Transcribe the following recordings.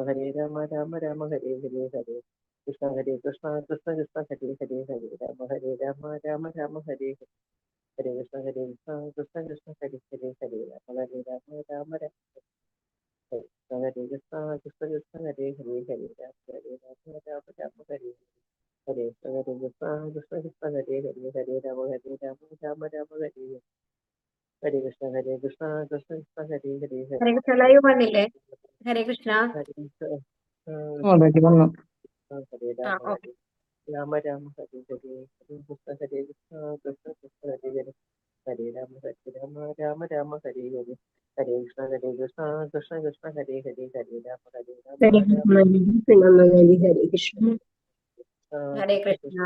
ഹരേ രാമ രാമ രാമ ഹരേ ഹരേ ഹരേ കൃഷ്ണ ഹരേ കൃഷ്ണ കൃഷ്ണ കൃഷ്ണ ഹരേ ഹരേ ഹരേ രാമ ഹരേ രാമ രാമ രാമ ഹരേ ഹരേ ഹരേ കൃഷ്ണ കൃഷ്ണ കൃഷ്ണ ഹരേ ഹരേ ഹരേ രാമ ഹരേ രാമ രാമ രാമ ഹരേ കൃഷ്ണ കൃഷ്ണ കൃഷ്ണ ഹരേ ഹരേ ഹരേ രാമ ഹരേ രാമ രാമ രാമ ഹരേ ഹരേ കൃഷ്ണ കൃഷ്ണ കൃഷ്ണ ഹരേ ഹരേ ഹരേ രാമ ഹരേ രാമ രാമ രാമ ഹരേ ഹരേ കൃഷ്ണ കൃഷ്ണ കൃഷ്ണ ഹരേ ഹരേ ഹരേ ഹരേ Krishna live വന്നില്ലേ? ഹരേ കൃഷ്ണ. ഹരേ കൃഷ്ണ ഹരേ രാമ ഹരേ രാമ രാമ ഹരേ ഹരേ ഹരേ കൃഷ്ണ കൃഷ്ണ കൃഷ്ണ ഹരേ ഹരേ ഹരേ രാമ രാമ രാമ ഹരേ ഹരേ ഹരേ കൃഷ്ണ കൃഷ്ണ കൃഷ്ണ ഹരേ ഹരേ ഹരേ രാമ ഹരേ കൃഷ്ണ. ഹരേ ഹരേ കൃഷ്ണ.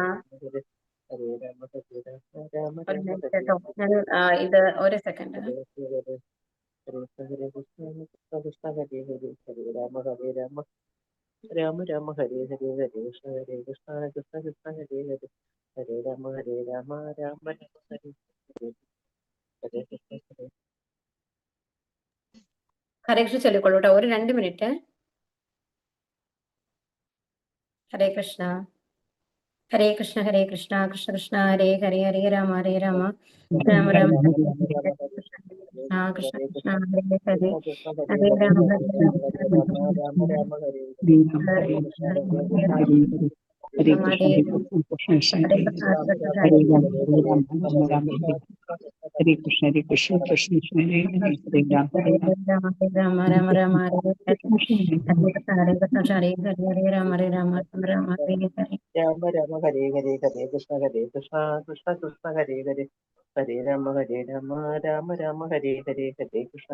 ഹരേ രാമ രാമ ഒരു Rama minute ഹരേ കേട്ടോ, ഞാൻ ഇത് ഒരു സെക്കൻഡ്. ഹരേ കൃഷ്ണ ഹരേ ഹരേ ഹരേ രാമ രാമ രാമ രാമ ഹരേ ഹരേ ഹരേ കൃഷ്ണ കൃഷ്ണ കൃഷ്ണ ഹരേ ഹരേ ഹരേ രാമ രാമ രാമ ഹരേ ഹരേ കൃഷ്ണ ഹരേ കൃഷ്ണ ചൊല്ലിക്കൊള്ളൂ കേട്ടോ, ഒരു 2 മിനിറ്റ്. ഹരേ കൃഷ്ണ കൃഷ്ണ കൃഷ്ണ കൃഷ്ണ ഹരേ ഹരേ ഹരേ രാമ രാമ രാമ രാമ കൃഷ്ണ കൃഷ്ണ ഹരേ ഹരേ ഹരേ രാമ രാമ രാമ ഹരേ ഹരേ കൃഷ്ണ ഹരേ കൃഷ്ണ ഹരേ രാമ ഹരേ രാമ രാമ രാമ ഹരേ കൃഷ്ണ കൃഷ്ണ കൃഷ്ണ ഹരേ ഹരേ രാമ ഹരേ രാമ രാമ രാമ ഹരേ ഹരേ ഹരേ രാമ രാമ രാമ ഹരേ ഹരേ രാമ രാമ ഹരേ ഹരേ ഹരേ കൃഷ്ണ കൃഷ്ണ കൃഷ്ണ ഹരേ ഹരേ ഹരേ രാമ രാമ രാമ ഹരേ ഹരേ ഹരേ കൃഷ്ണ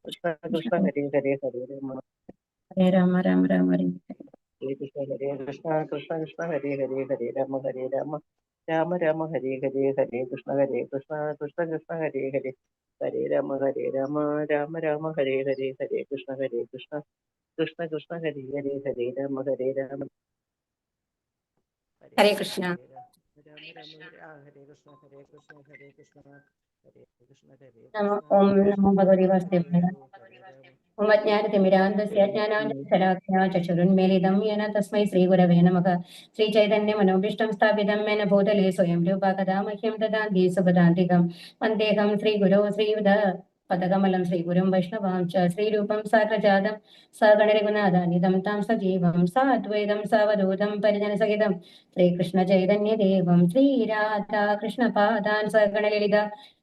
കൃഷ്ണ കൃഷ്ണ ഹരേ ഹരേ ഹരേ രാമ ഹരേ രാമ രാമ രാമ ഹരേ ഹരേ കൃഷ്ണ കൃഷ്ണ ഹരേ ഹരേ ഹരേ രാമ രാമ രാമ ഹരേ ഹരേ ഹരേ കൃഷ്ണ കൃഷ്ണ ഹരേ ഹരേ ഹരേ രാമ രാമ രാമ ഹരേ ഹരേ ഹരേ കൃഷ്ണ കൃഷ്ണ കൃഷ്ണ ഹരേ ഹരേ ഹരേ രാമ രാമ ഹരേ കൃഷ്ണ. ഓം നമോ ഭഗവതി വാസുദേവായ. ഓം അജ്ഞാനതിമിരാന്ധസ്യ ജ്ഞാനാഞ്ജനശലാക്കയാ ചക്ഷുരുന്മീലിതം യേന തസ്മൈ ശ്രീഗുരവേ നമഃ. ശ്രീചൈതന്യമനോഭീഷ്ടം സ്ഥാപിതം മേന ഭൂതലേ സ്വയം രൂപാ കഥാ മഹ്യം ദദാന്തി സുപദാന്തികം. വന്ദേഹം ശ്രീഗുരോ ശ്രീയുത പദകമലം ശ്രീഗുരും വൈഷ്ണവാം ച ശ്രീരൂപം സാഗ്രജാതം സഗണരഘുനാഥാനിധം താം സജീവം സാദ്വൈതം സാവധൂതം പരിജനസഹിതം ശ്രീകൃഷ്ണ ചൈതന്യദേവം ശ്രീരാധാകൃഷ്ണപാദാൻ സഗണലളിത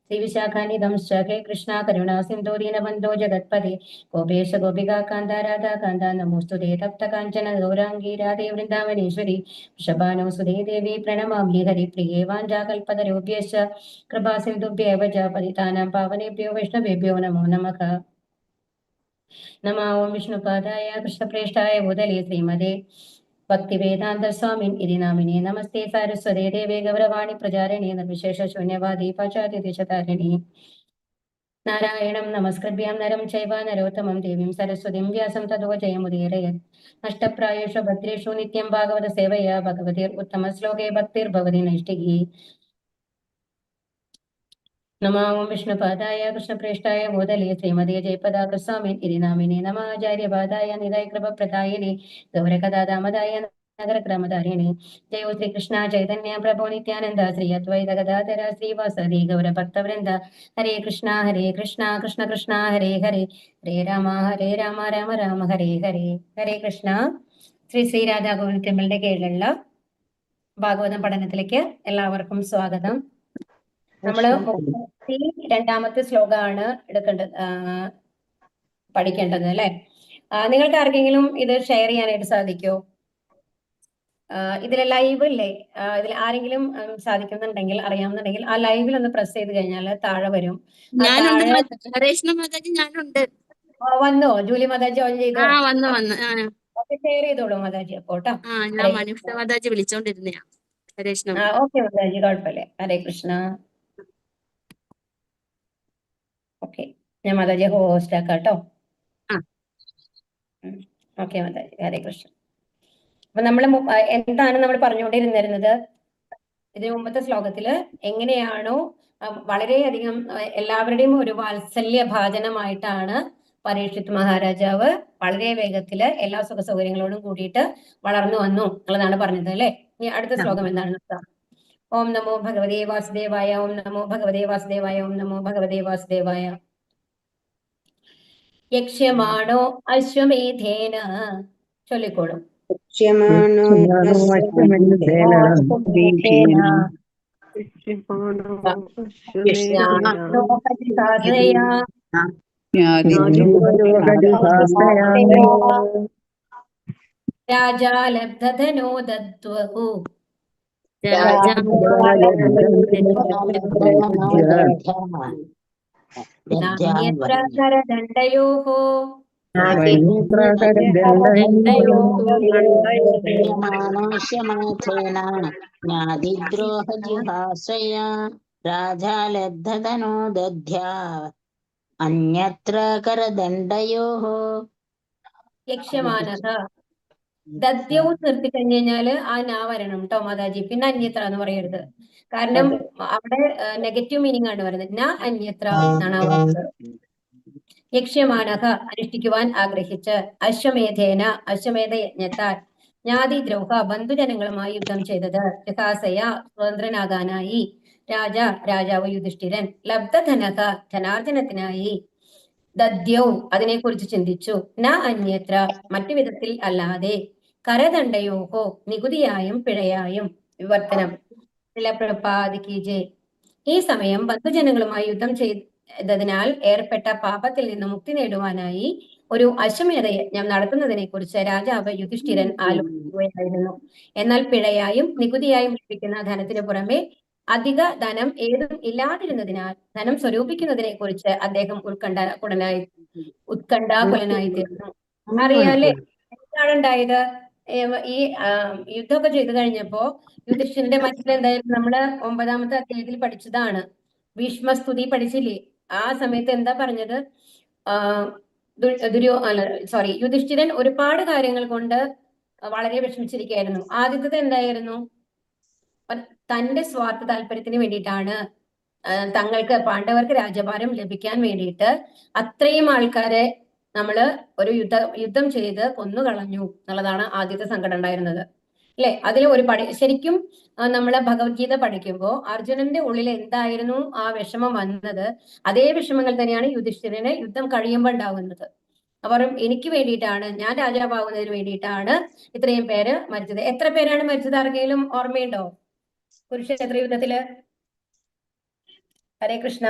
ശ്രീവിശാഖാനിധം ഹേ കൃഷ്ണ കരുണാ സിന്ധോ ദീനബന്ധോ ജഗത്പതി ഗോപേശ ഗോപികാ കാന്ത രാധാ കാന്ത നമോസ്തുതേ തപ്ത കാഞ്ചന ഗൗരാംഗീ രാധേ വൃന്ദാവനേശ്വരി വൃഷഭാനുസുതേ ദേവി പ്രണമാമ്യേ ഹരിപ്രിയേ വാഞ്ചാകൽപതരുഭ്യശ്ച കൃപാ സിന്ധുഭ്യേവ ച പതിതാനാം പാവനേഭ്യോ വൈഷ്ണവേഭ്യോ നമോ നമഃ. നമോ ഓം വിഷ്ണുപാദായ കൃഷ്ണപ്രേഷ്ഠായ ഭൂതലേ ശ്രീമതേ ഭക്തിവേദാന്ത സ്വാമിൻ ഇതി നാമിനെ നമസ്തേ സാരസ്വതേ ദേവേ ഗൗരവാണി പ്രചാരിണേ നിർവിശേഷ ശൂന്യവാദി പാശ്ചാത്യദേശതാരിണി നാരായണം നമസ്കൃഭ്യാം നരം ചൈവ നരോത്തമം ദേവീം സരസ്വതീം വ്യാസം തതോ ജയമുദീരയത്. നഷ്ടപ്രായേഷു ഭദ്രേഷു നിത്യം ഭാഗവത സേവയാ ഭഗവതിർ ഉത്തമ ശ്ലോകേ ഭക്തിർഭവതി നൈഷ്ഠികീ. നമോ ഓം വിഷ്ണുപാദായ കൃഷ്ണപ്രേഷ്ഠായ ഭൂതലേ ശ്രീമതേ ജയപതാകസ്വാമിൻ ഇതി നാമിനെ നമ ആചാര്യപാദായ നിതായ കൃപപ്രദായിനി ഗൗരകഥാദാമദായ നഗരക്രമധാരിണി. ജയോ ശ്രീകൃഷ്ണ ചൈതന്യ പ്രഭോ നിത്യാനന്ദ ശ്രീ അദ്വൈത ഗദാധര ശ്രീവാസദി ഗൗരഭക്തവൃന്ദ. ഹരേ കൃഷ്ണ കൃഷ്ണ കൃഷ്ണ ഹരേ ഹരേ ഹരേ രാമ രാമ രാമ ഹരേ ഹരേ. ഹരേ കൃഷ്ണ. ശ്രീ രാധാ ഗോവിന്ദ ടെമ്പിളിന്റെ കീഴിലുള്ള ഭാഗവതം പഠനത്തിലേക്ക് എല്ലാവർക്കും സ്വാഗതം. നമ്മള് 32ാമത്തെ ശ്ലോകമാണ് പഠിക്കേണ്ടത് അല്ലെ. നിങ്ങൾക്ക് ആർക്കെങ്കിലും ഇത് ഷെയർ ചെയ്യാനായിട്ട് സാധിക്കുമോ? ഇതിൽ ലൈവ് ഇല്ലേ? ഇതിൽ ആരെങ്കിലും സാധിക്കുന്നുണ്ടെങ്കിൽ അറിയാവുന്നുണ്ടെങ്കിൽ ആ ലൈവിൽ ഒന്ന് പ്രസ് ചെയ്ത് കഴിഞ്ഞാൽ താഴെ വരും. വന്നോ? ജൂലി മാതാജി ജോയിൻ ചെയ്തോ? ഷെയർ ചെയ്തോളൂ മാതാജി. അപ്പോട്ടോ വിളിച്ചോണ്ടിരുന്നയാ. ഓക്കെ മാതാജി, കുഴപ്പമില്ല. ഹരേ കൃഷ്ണ. ഓക്കെ, ഞാൻ മാതാജി ഹോസ്റ്റ് ആക്കാം കേട്ടോ. ഓക്കെ മാതാജി, ഹരേ കൃഷ്ണ. അപ്പൊ എന്താണ് നമ്മൾ പറഞ്ഞുകൊണ്ടിരുന്നിരുന്നത്? ഇതിനു മുമ്പത്തെ ശ്ലോകത്തില് എങ്ങനെയാണോ വളരെയധികം എല്ലാവരുടെയും ഒരു വാത്സല്യ ഭാജനമായിട്ടാണ് പരീക്ഷിത് മഹാരാജാവ് വളരെ വേഗത്തില് എല്ലാ സുഖ സൗകര്യങ്ങളോടും കൂടിയിട്ട് വളർന്നു വന്നു എന്നുള്ളതാണ് പറഞ്ഞത് അല്ലെ. ഇനി അടുത്ത ശ്ലോകം എന്താണെന്ന് നോക്കാം. ഓം നമോ ഭഗവതേ വാസുദേവായ, ഓം നമോ ഭഗവതേ വാസുദേവായ, ഓം നമോ ഭഗവതേ വാസുദേവായ. യക്ഷ്യമാണോ അശ്വമേധേന, ചൊല്ലിക്കോളും. രാജാ ലബ്ധധനോ ദദ്വഹു, നാന്യത്ര കരദണ്ഡയോഃ, രാജാലബ്ധധനോ ദദ്ധ്യാ അന്യത്ര കരദണ്ഡയോഃ. യക്ഷ്യമാനഃ ദദ്യവും നിർത്തി കഴിഞ്ഞു കഴിഞ്ഞാല് ആ നാ വരണം കേട്ടോ മാതാജി. പിന്നെ അന്യത്ര എന്ന് പറയരുത്. കാരണം അവിടെ നെഗറ്റീവ് മീനിങ് ആണ് വരുന്നത്. ന അന്യത്ര എന്നാണ് ആ വാക്ക്. യക്ഷ്യമാനഃ അനുഷ്ഠിക്കുവാൻ ആഗ്രഹിച്ച്, അശ്വമേധേന അശ്വമേധ യജ്ഞത്താൽ, ജ്ഞാതിദ്രോഹ ബന്ധുജനങ്ങളുമായി യുദ്ധം ചെയ്തത്, ജഹാസയ സ്വതന്ത്രനാകാനായി, രാജാവ് യുധിഷ്ഠിരൻ, ലബ്ധധനക ധനാർജനത്തിനായി, ദദ്യൗ അതിനെക്കുറിച്ച് ചിന്തിച്ചു, ന അന്യത്ര മറ്റു വിധത്തിൽ അല്ലാതെ, കരദണ്ഡയോഹോ നികുതിയായും പിഴയായും. വിവർത്തനം. പ്രപാദിക്കീജെ. ഈ സമയം ബന്ധുജനങ്ങളുമായി യുദ്ധം ചെയ്തതിനാൽ ഏർപ്പെട്ട പാപത്തിൽ നിന്ന് മുക്തി നേടുവാനായി ഒരു അശ്വമേധ യജ്ഞം നടത്തുന്നതിനെ കുറിച്ച് രാജാവ് യുധിഷ്ഠിരൻ ആലോചിക്കുകയായിരുന്നു. എന്നാൽ പിഴയായും നികുതിയായും ലഭിക്കുന്ന ധനത്തിന് പുറമെ അധിക ധനം ഏതും ഇല്ലാതിരുന്നതിനാൽ ധനം സ്വരൂപിക്കുന്നതിനെ കുറിച്ച് അദ്ദേഹം ഉത്കണ്ഠാകുലനായി തീർന്നു. അറിയാലേ എന്താണ് ഉണ്ടായത്? ഈ യുദ്ധമൊക്കെ ചെയ്തു കഴിഞ്ഞപ്പോ യുധിഷ്ഠിരന്റെ മനസ്സിലെന്തായാലും നമ്മള് 9-ാമത്തെ അധ്യായത്തിൽ പഠിച്ചതാണ്. ഭീഷ്മസ്തുതി പഠിച്ചില്ലേ? ആ സമയത്ത് എന്താ പറഞ്ഞത്? യുധിഷ്ഠിരൻ ഒരുപാട് കാര്യങ്ങൾ കൊണ്ട് വളരെ വിഷമിച്ചിരിക്കുകയായിരുന്നു. ആദ്യത്തെ എന്തായിരുന്നു? തന്റെ സ്വാർത്ഥ താല്പര്യത്തിന് വേണ്ടിയിട്ടാണ് തങ്ങൾക്ക് പാണ്ഡവർക്ക് രാജ്യഭാരം ലഭിക്കാൻ വേണ്ടിയിട്ട് അത്രയും ആൾക്കാരെ നമ്മള് ഒരു യുദ്ധം ചെയ്ത് കൊന്നുകളഞ്ഞു എന്നുള്ളതാണ് ആദ്യത്തെ സങ്കടം ഉണ്ടായിരുന്നത് അല്ലെ. അതിൽ ഒരു ശരിക്കും നമ്മള് ഭഗവത്ഗീത പഠിക്കുമ്പോൾ അർജുനന്റെ ഉള്ളിൽ എന്തായിരുന്നു ആ വിഷമം വന്നത്, അതേ വിഷമങ്ങൾ തന്നെയാണ് യുധിഷ്ഠിരന് യുദ്ധം കഴിയുമ്പോൾ ഉണ്ടാവുന്നത്. അവർ എനിക്ക് വേണ്ടിയിട്ടാണ്, ഞാൻ രാജാവാകുന്നതിന് വേണ്ടിയിട്ടാണ് ഇത്രയും പേര് മരിച്ചത്. എത്ര പേരാണ് മരിച്ചത് ആർക്കെങ്കിലും ഓർമ്മയുണ്ടോ കുരുക്ഷേത്ര യുദ്ധത്തില്? ഹരേ കൃഷ്ണ.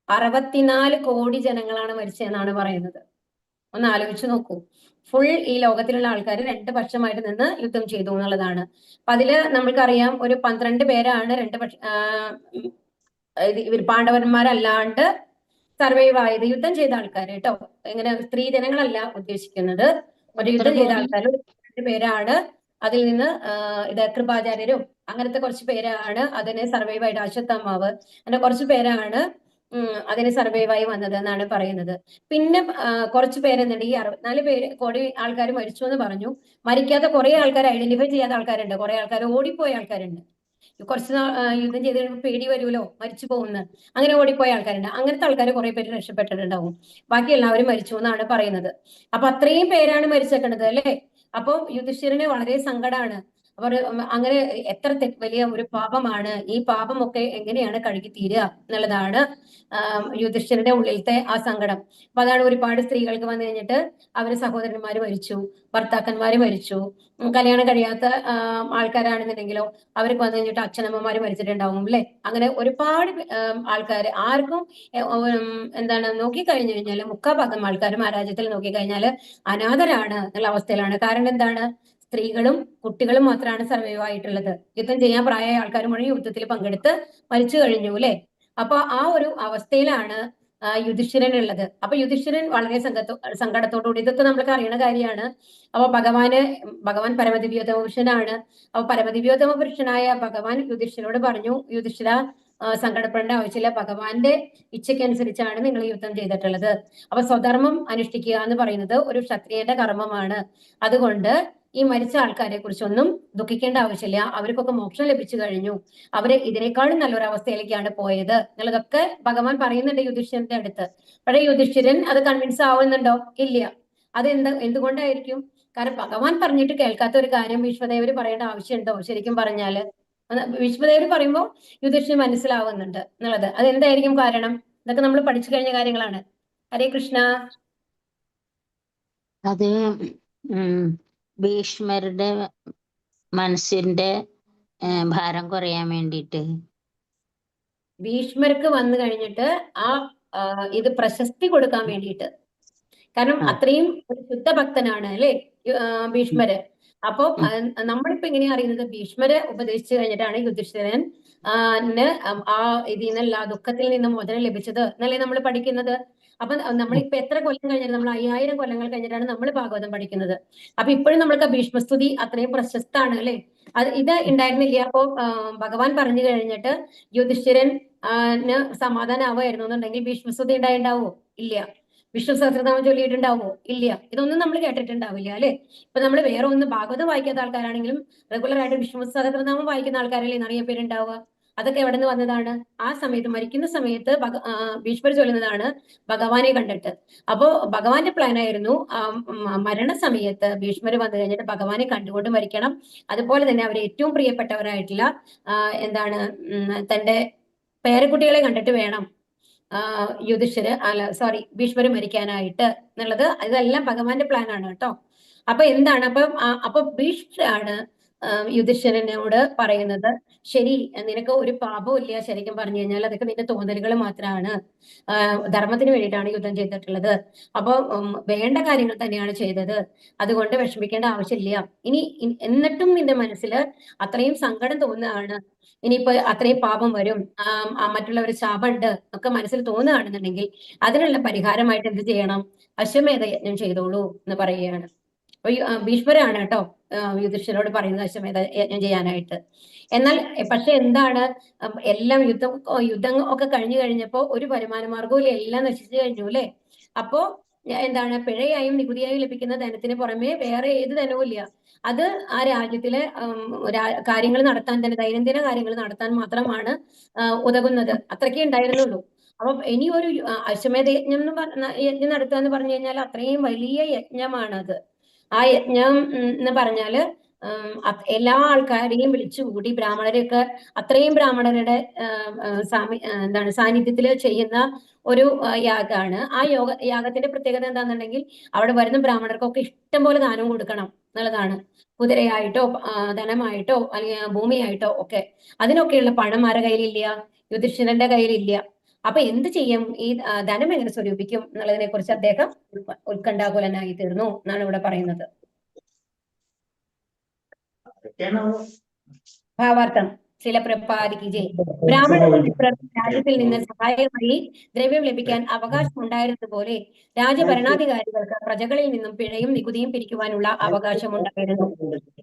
64 കോടി ജനങ്ങളാണ് മരിച്ചതെന്നാണ് പറയുന്നത്. ഒന്ന് ആലോചിച്ച് നോക്കൂ. ഫുൾ ഈ ലോകത്തിലുള്ള ആൾക്കാർ 2 പക്ഷമായിട്ട് നിന്ന് യുദ്ധം ചെയ്തു എന്നുള്ളതാണ്. അപ്പൊ അതില് നമ്മൾക്കറിയാം ഒരു 12 പേരാണ് പാണ്ഡവന്മാരല്ലാണ്ട് സർവൈവ് ആയത്, യുദ്ധം ചെയ്ത ആൾക്കാർ കേട്ടോ. ഇങ്ങനെ സ്ത്രീ ജനങ്ങളല്ല ഉദ്ദേശിക്കുന്നത്. ഒരു യുദ്ധം ചെയ്ത ആൾക്കാർ 2 പേരാണ്. അതിൽ നിന്ന് കൃപാചാര്യരും അങ്ങനത്തെ കുറച്ച് പേരാണ് അതിന് സർവൈവ് ആയിട്ട്, അശ്വത്ഥാമാവ് അങ്ങനെ കുറച്ച് പേരാണ് അതിന് സർവൈവായി വന്നത് എന്നാണ് പറയുന്നത്. പിന്നെ കുറച്ച് പേരെന്നുണ്ട്, ഈ 64 കോടി ആൾക്കാർ മരിച്ചു എന്ന് പറഞ്ഞു. മരിക്കാത്ത കുറെ ആൾക്കാർ ഐഡന്റിഫൈ ചെയ്യാത്ത ആൾക്കാരുണ്ട്, കുറെ ആൾക്കാർ ഓടിപ്പോയ ആൾക്കാരുണ്ട്. കുറച്ച് യുദ്ധം ചെയ്ത് കഴിയുമ്പോൾ പേടി വരുമല്ലോ മരിച്ചു പോകുന്ന, അങ്ങനെ ഓടിപ്പോയ ആൾക്കാരുണ്ട്. അങ്ങനത്തെ ആൾക്കാർ കുറെ പേര് രക്ഷപ്പെട്ടിട്ടുണ്ടാവും. ബാക്കി എല്ലാവരും മരിച്ചു എന്നാണ് പറയുന്നത്. അപ്പൊ അത്രയും പേരാണ് മരിച്ചേക്കണത് അല്ലെ. അപ്പൊ യുധിഷ്ഠിരന് വളരെ സങ്കടമാണ്. അവർ അങ്ങനെ എത്ര വലിയ ഒരു പാപമാണ്, ഈ പാപമൊക്കെ എങ്ങനെയാണ് കഴുകി തീരുക എന്നുള്ളതാണ് യുധിഷ്ഠിരന്റെ ഉള്ളിലത്തെ ആ സങ്കടം. അപ്പൊ അതാണ് ഒരുപാട് സ്ത്രീകൾക്ക് വന്നു കഴിഞ്ഞിട്ട് അവര് സഹോദരന്മാര് മരിച്ചു, ഭർത്താക്കന്മാര് മരിച്ചു, കല്യാണം കഴിയാത്ത ആൾക്കാരാണെന്നുണ്ടെങ്കിലോ അവർക്ക് വന്നു കഴിഞ്ഞിട്ട് അച്ഛനമ്മമാര് മരിച്ചിട്ടുണ്ടാവും അല്ലെ. അങ്ങനെ ഒരുപാട് ആൾക്കാർ ആർക്കും എന്താണ് നോക്കിക്കഴിഞ്ഞു കഴിഞ്ഞാല് 3/4 ആൾക്കാരും ആ രാജ്യത്തിൽ നോക്കിക്കഴിഞ്ഞാല് അനാഥരാണ് എന്നുള്ള അവസ്ഥയിലാണ്. കാരണം എന്താണ്? സ്ത്രീകളും കുട്ടികളും മാത്രമാണ് സർവൈവ് ആയിട്ടുള്ളത്. യുദ്ധം ചെയ്യാൻ പ്രായമായ ആൾക്കാർ മുഴുവൻ യുദ്ധത്തിൽ പങ്കെടുത്ത് മരിച്ചു കഴിഞ്ഞു അല്ലെ. അപ്പൊ ആ ഒരു അവസ്ഥയിലാണ് യുധിഷ്ഠിരൻ ഉള്ളത്. അപ്പൊ യുധിഷ്ഠിരൻ വളരെ സങ്കടത്തോടുകൂടി, ഇതൊക്കെ നമ്മൾക്ക് അറിയുന്ന കാര്യമാണ്. അപ്പൊ ഭഗവാൻ പരമദിവ്യോത്തമ പുരുഷനാണ്. അപ്പൊ പരമദിവ്യോത്തമ പുരുഷനായ ഭഗവാൻ യുധിഷ്ഠിരോട് പറഞ്ഞു, യുധിഷ്ഠിര സങ്കടപ്പെടേണ്ട ആവശ്യമില്ല, ഭഗവാന്റെ ഇച്ഛയ്ക്കനുസരിച്ചാണ് നിങ്ങൾ യുദ്ധം ചെയ്തിട്ടുള്ളത്. അപ്പൊ സ്വധർമ്മം അനുഷ്ഠിക്കുക എന്ന് പറയുന്നത് ഒരു ക്ഷത്രിയന്റെ കർമ്മമാണ്. അതുകൊണ്ട് ഈ മരിച്ച ആൾക്കാരെ കുറിച്ചൊന്നും ദുഃഖിക്കേണ്ട ആവശ്യമില്ല, അവർക്കൊക്കെ മോക്ഷം ലഭിച്ചു കഴിഞ്ഞു, അവര് ഇതിനേക്കാളും നല്ലൊരു അവസ്ഥയിലേക്കാണ് പോയത് എന്നുള്ളതൊക്കെ ഭഗവാൻ പറയുന്നുണ്ട് യുധിഷ്ഠിരന്റെ അടുത്ത്. പക്ഷേ യുധിഷ്ഠിരൻ അത് കൺവിൻസ് ആവുന്നുണ്ടോ? ഇല്ല. അത് എന്തുകൊണ്ടായിരിക്കും? കാരണം ഭഗവാൻ പറഞ്ഞിട്ട് കേൾക്കാത്ത ഒരു കാര്യം ഭീഷ്മദേവര് പറയേണ്ട ആവശ്യമുണ്ടോ? ശരിക്കും പറഞ്ഞാല് ഭീഷ്മദേവര് പറയുമ്പോൾ യുധിഷ്ഠിരൻ മനസ്സിലാവുന്നുണ്ട് എന്നുള്ളത്. അത് എന്തായിരിക്കും കാരണം? ഇതൊക്കെ നമ്മൾ പഠിച്ചു കഴിഞ്ഞ കാര്യങ്ങളാണ്. ഹരേ കൃഷ്ണ. അത് ഭീഷ്മരുടെ മനസ്സിന്റെ ഭാരം കുറയാൻ വേണ്ടിയിട്ട്. ഭീഷ്മർക്ക് വന്നു കഴിഞ്ഞിട്ട് ഇത് പ്രശസ്തി കൊടുക്കാൻ വേണ്ടിയിട്ട്. കാരണം അത്രയും ഒരു ശുദ്ധഭക്തനാണ് അല്ലെ ഭീഷ്മര്. അപ്പൊ നമ്മളിപ്പോ എങ്ങനെയാ അറിയുന്നത്? ഭീഷ്മര് ഉപദേശിച്ചു കഴിഞ്ഞിട്ടാണ് യുധിഷ്ഠിരൻ ഇതിൽ നിന്നല്ല ദുഃഖത്തിൽ നിന്ന് മോചനം ലഭിച്ചത് എന്നല്ലേ നമ്മൾ പഠിക്കുന്നത്. അപ്പൊ നമ്മളിപ്പോ എത്ര കൊല്ലം കഴിഞ്ഞിട്ട്, നമ്മൾ 5000 കൊല്ലങ്ങൾ കഴിഞ്ഞിട്ടാണ് നമ്മൾ ഭാഗവതം പഠിക്കുന്നത്. അപ്പൊ ഇപ്പോഴും നമ്മൾക്ക് ഭീഷ്മസ്തുതി അത്രയും പ്രശസ്താണ് അല്ലെ. ഇത് ഉണ്ടായിരുന്നില്ല. അപ്പോ ഭഗവാൻ പറഞ്ഞു കഴിഞ്ഞിട്ട് യുധിഷ്ഠിരൻ സമാധാനമാവുമായിരുന്നു എന്നുണ്ടെങ്കിൽ ഭീഷ്മസ്തുതി ഉണ്ടാവോ? ഇല്ല. വിഷ്ണു സഹസ്രനാമം ചൊല്ലിയിട്ടുണ്ടാവോ? ഇല്ല. ഇതൊന്നും നമ്മൾ കേട്ടിട്ടുണ്ടാവില്ല അല്ലെ. ഇപ്പൊ നമ്മൾ വേറെ ഒന്ന് ഭാഗവതം വായിക്കാത്ത ആൾക്കാരാണെങ്കിലും റെഗുലർ ആയിട്ട് വിഷ്ണു സഹസ്രനാമം വായിക്കുന്ന ആൾക്കാരല്ലേ നിറയെ പേരുണ്ടാവുക. അതൊക്കെ എവിടെ നിന്ന് വന്നതാണ്? ആ സമയത്ത്, മരിക്കുന്ന സമയത്ത് ഭീഷ്മർ ചൊല്ലുന്നതാണ് ഭഗവാനെ കണ്ടിട്ട്. അപ്പോ ഭഗവാന്റെ പ്ലാൻ ആയിരുന്നു മരണസമയത്ത് ഭീഷ്മർ വന്നു കഴിഞ്ഞിട്ട് ഭഗവാനെ കണ്ടുകൊണ്ട് മരിക്കണം. അതുപോലെ തന്നെ അവരെ ഏറ്റവും പ്രിയപ്പെട്ടവരായിട്ടുള്ള തന്റെ പേരക്കുട്ടികളെ കണ്ടിട്ട് വേണം ഭീഷ്മര് മരിക്കാനായിട്ട് എന്നുള്ളത്. ഇതെല്ലാം ഭഗവാന്റെ പ്ലാൻ ആണ് കേട്ടോ. അപ്പൊ എന്താണ് അപ്പൊ ഭീഷ്മരാണ് യുധിഷ്ഠിരനോട് പറയുന്നത്, ശരി, നിനക്ക് ഒരു പാപവും ഇല്ല. ശരിക്കും പറഞ്ഞു കഴിഞ്ഞാൽ അതൊക്കെ നിന്റെ തോന്നലുകൾ മാത്രമാണ്. ധർമ്മത്തിന് വേണ്ടിയിട്ടാണ് യുദ്ധം ചെയ്തിട്ടുള്ളത്. അപ്പൊ വേണ്ട കാര്യങ്ങൾ തന്നെയാണ് ചെയ്തത്. അതുകൊണ്ട് വിഷമിക്കേണ്ട ആവശ്യമില്ല. എന്നിട്ടും നിന്റെ മനസ്സിൽ അത്രയും സങ്കടം തോന്നുകയാണ്, ഇനിയിപ്പോ അത്രയും പാപം വരും, മറ്റുള്ളവർ ശാപമുണ്ട് ഒക്കെ മനസ്സിൽ തോന്നുകയാണെന്നുണ്ടെങ്കിൽ അതിനുള്ള പരിഹാരമായിട്ട് എന്ത് ചെയ്യണം? അശ്വമേധ യജ്ഞം ചെയ്തോളൂ എന്ന് പറയുകയാണ്. അപ്പൊ ഭീഷ്മരാണ് കേട്ടോ യുധിഷ്ഠിരനോട് പറയുന്നത് അശ്വമേധ യജ്ഞം ചെയ്യാനായിട്ട്. പക്ഷെ എന്താണ്, എല്ലാം യുദ്ധം ഒക്കെ കഴിഞ്ഞപ്പോ ഒരു വരുമാന മാർഗവും എല്ലാം നശിച്ചു കഴിഞ്ഞു അല്ലെ. അപ്പോ പിഴയായും നികുതിയായും ലഭിക്കുന്ന ധനത്തിന് പുറമെ വേറെ ഏത് ധനവും ഇല്ല. അത് ആ രാജ്യത്തിലെ കാര്യങ്ങൾ നടത്താൻ തന്നെ, ദൈനംദിന കാര്യങ്ങൾ നടത്താൻ മാത്രമാണ് ഉതകുന്നത്. അത്രയ്ക്കേ ഉണ്ടായിരുന്നുള്ളൂ. അപ്പൊ ഇനി ഒരു അശ്വമേധ യജ്ഞം നടത്തുക എന്ന് പറഞ്ഞു കഴിഞ്ഞാൽ അത്രയും വലിയ യജ്ഞമാണത്. ആ യജ്ഞം എന്ന് പറഞ്ഞാല് എല്ലാ ആൾക്കാരെയും വിളിച്ചുകൂടി ബ്രാഹ്മണരെയൊക്കെ, അത്രയും ബ്രാഹ്മണരുടെ സാന്നിധ്യത്തിൽ ചെയ്യുന്ന ഒരു യാഗമാണ്. ആ യാഗത്തിന്റെ പ്രത്യേകത എന്താണെന്നുണ്ടെങ്കിൽ അവിടെ വരുന്ന ബ്രാഹ്മണർക്കൊക്കെ ഇഷ്ടം പോലെ ദാനം കൊടുക്കണം എന്നുള്ളതാണ്. കുതിരയായിട്ടോ ധനമായിട്ടോ അല്ലെങ്കിൽ ഭൂമിയായിട്ടോ ഒക്കെ. അതിനൊക്കെയുള്ള പണം ആരുടെ കയ്യിലില്ല? യുധിഷ്ഠിരന്റെ കയ്യിലില്ല. അപ്പൊ എന്ത് ചെയ്യും? ഈ ധനം എങ്ങനെ സ്വരൂപിക്കും എന്നുള്ളതിനെ കുറിച്ച് അദ്ദേഹം ഉത്കണ്ഠാകുലനായി തീർന്നു എന്നാണ് ഇവിടെ പറയുന്നത്. ഭാവാർത്ഥം ചില പ്രപാദിക്ക് ജയ്. ബ്രാഹ്മണർക്ക് രാജ്യത്തിൽ നിന്ന് സഹായമായി ദ്രവ്യം ലഭിക്കാൻ അവകാശം ഉണ്ടായിരുന്നതുപോലെ രാജഭരണാധികാരികൾക്ക് പ്രജകളിൽ നിന്നും പിഴയും നികുതിയും പിരിക്കുവാനുള്ള അവകാശം ഉണ്ടായിരുന്നു.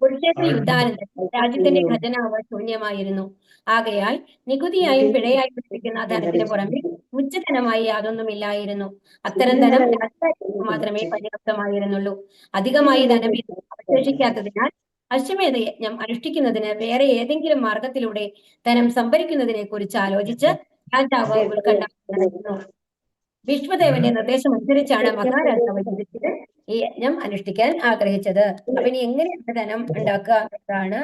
കുരുക്ഷേത്ര യുദ്ധാനന്തരം രാജ്യത്തിന്റെ ഖജനാവ് ശൂന്യമായിരുന്നു. ആകയാൽ നികുതിയായും പിഴയായും ലഭിക്കുന്ന ധനത്തിന് പുറമെ ഉച്ചധനമായി യാതൊന്നുമില്ലായിരുന്നു. അത്തരം ധനം രാജ്യത്തിന് മാത്രമേ പര്യാപ്തമായിരുന്നുള്ളൂ. അധികമായി ധനം അവശേഷിക്കാത്തതിനാൽ അശ്വമേധ യജ്ഞം അനുഷ്ഠിക്കുന്നതിന് വേറെ ഏതെങ്കിലും മാർഗത്തിലൂടെ ധനം സംഭരിക്കുന്നതിനെ കുറിച്ച് ആലോചിച്ച് രാജാവ് ഉത്കണ്ഠാകുലനായിരുന്നു. ഭീഷ്മദേവന്റെ നിർദ്ദേശം അനുസരിച്ചാണ് മഹാരാജാവ് യുധിഷ്ഠിരൻ ഈ യജ്ഞം അനുഷ്ഠിക്കാൻ ആഗ്രഹിച്ചത്. അപ്പൊ ഇനി എങ്ങനെയാണ് ധനം ഉണ്ടാക്കുക എന്നതാണ്.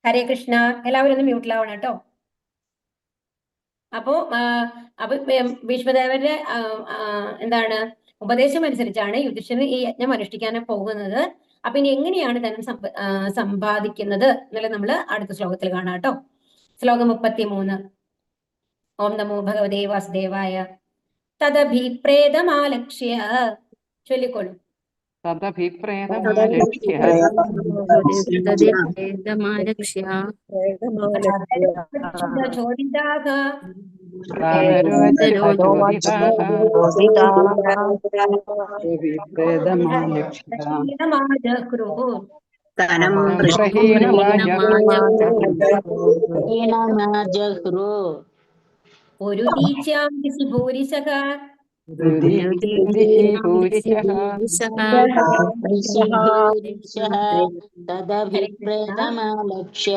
ഹരേ കൃഷ്ണ. എല്ലാവരും ഒന്ന് മ്യൂട്ടിലാവണം കേട്ടോ. അപ്പോ ഭീഷ്മദേവന്റെ ഉപദേശം അനുസരിച്ചാണ് യുധിഷ്ഠിരൻ ഈ യജ്ഞം അനുഷ്ഠിക്കാൻ പോകുന്നത്. അപ്പൊ ഇനി എങ്ങനെയാണ് ധനം സമ്പാദിക്കുന്നത് എന്നുള്ളത് നമ്മൾ അടുത്ത ശ്ലോകത്തിൽ കാണാം കേട്ടോ. ശ്ലോകം 33. ഓം നമോ ഭഗവതേ വാസുദേവായ. തദഭിപ്രേതമാലക്ഷ്യ. ചൊല്ലിക്കോളൂ. ഒരു ദീച്യാം ഭൂരിശഃ തദഭിപ്രേതമാലക്ഷ്യ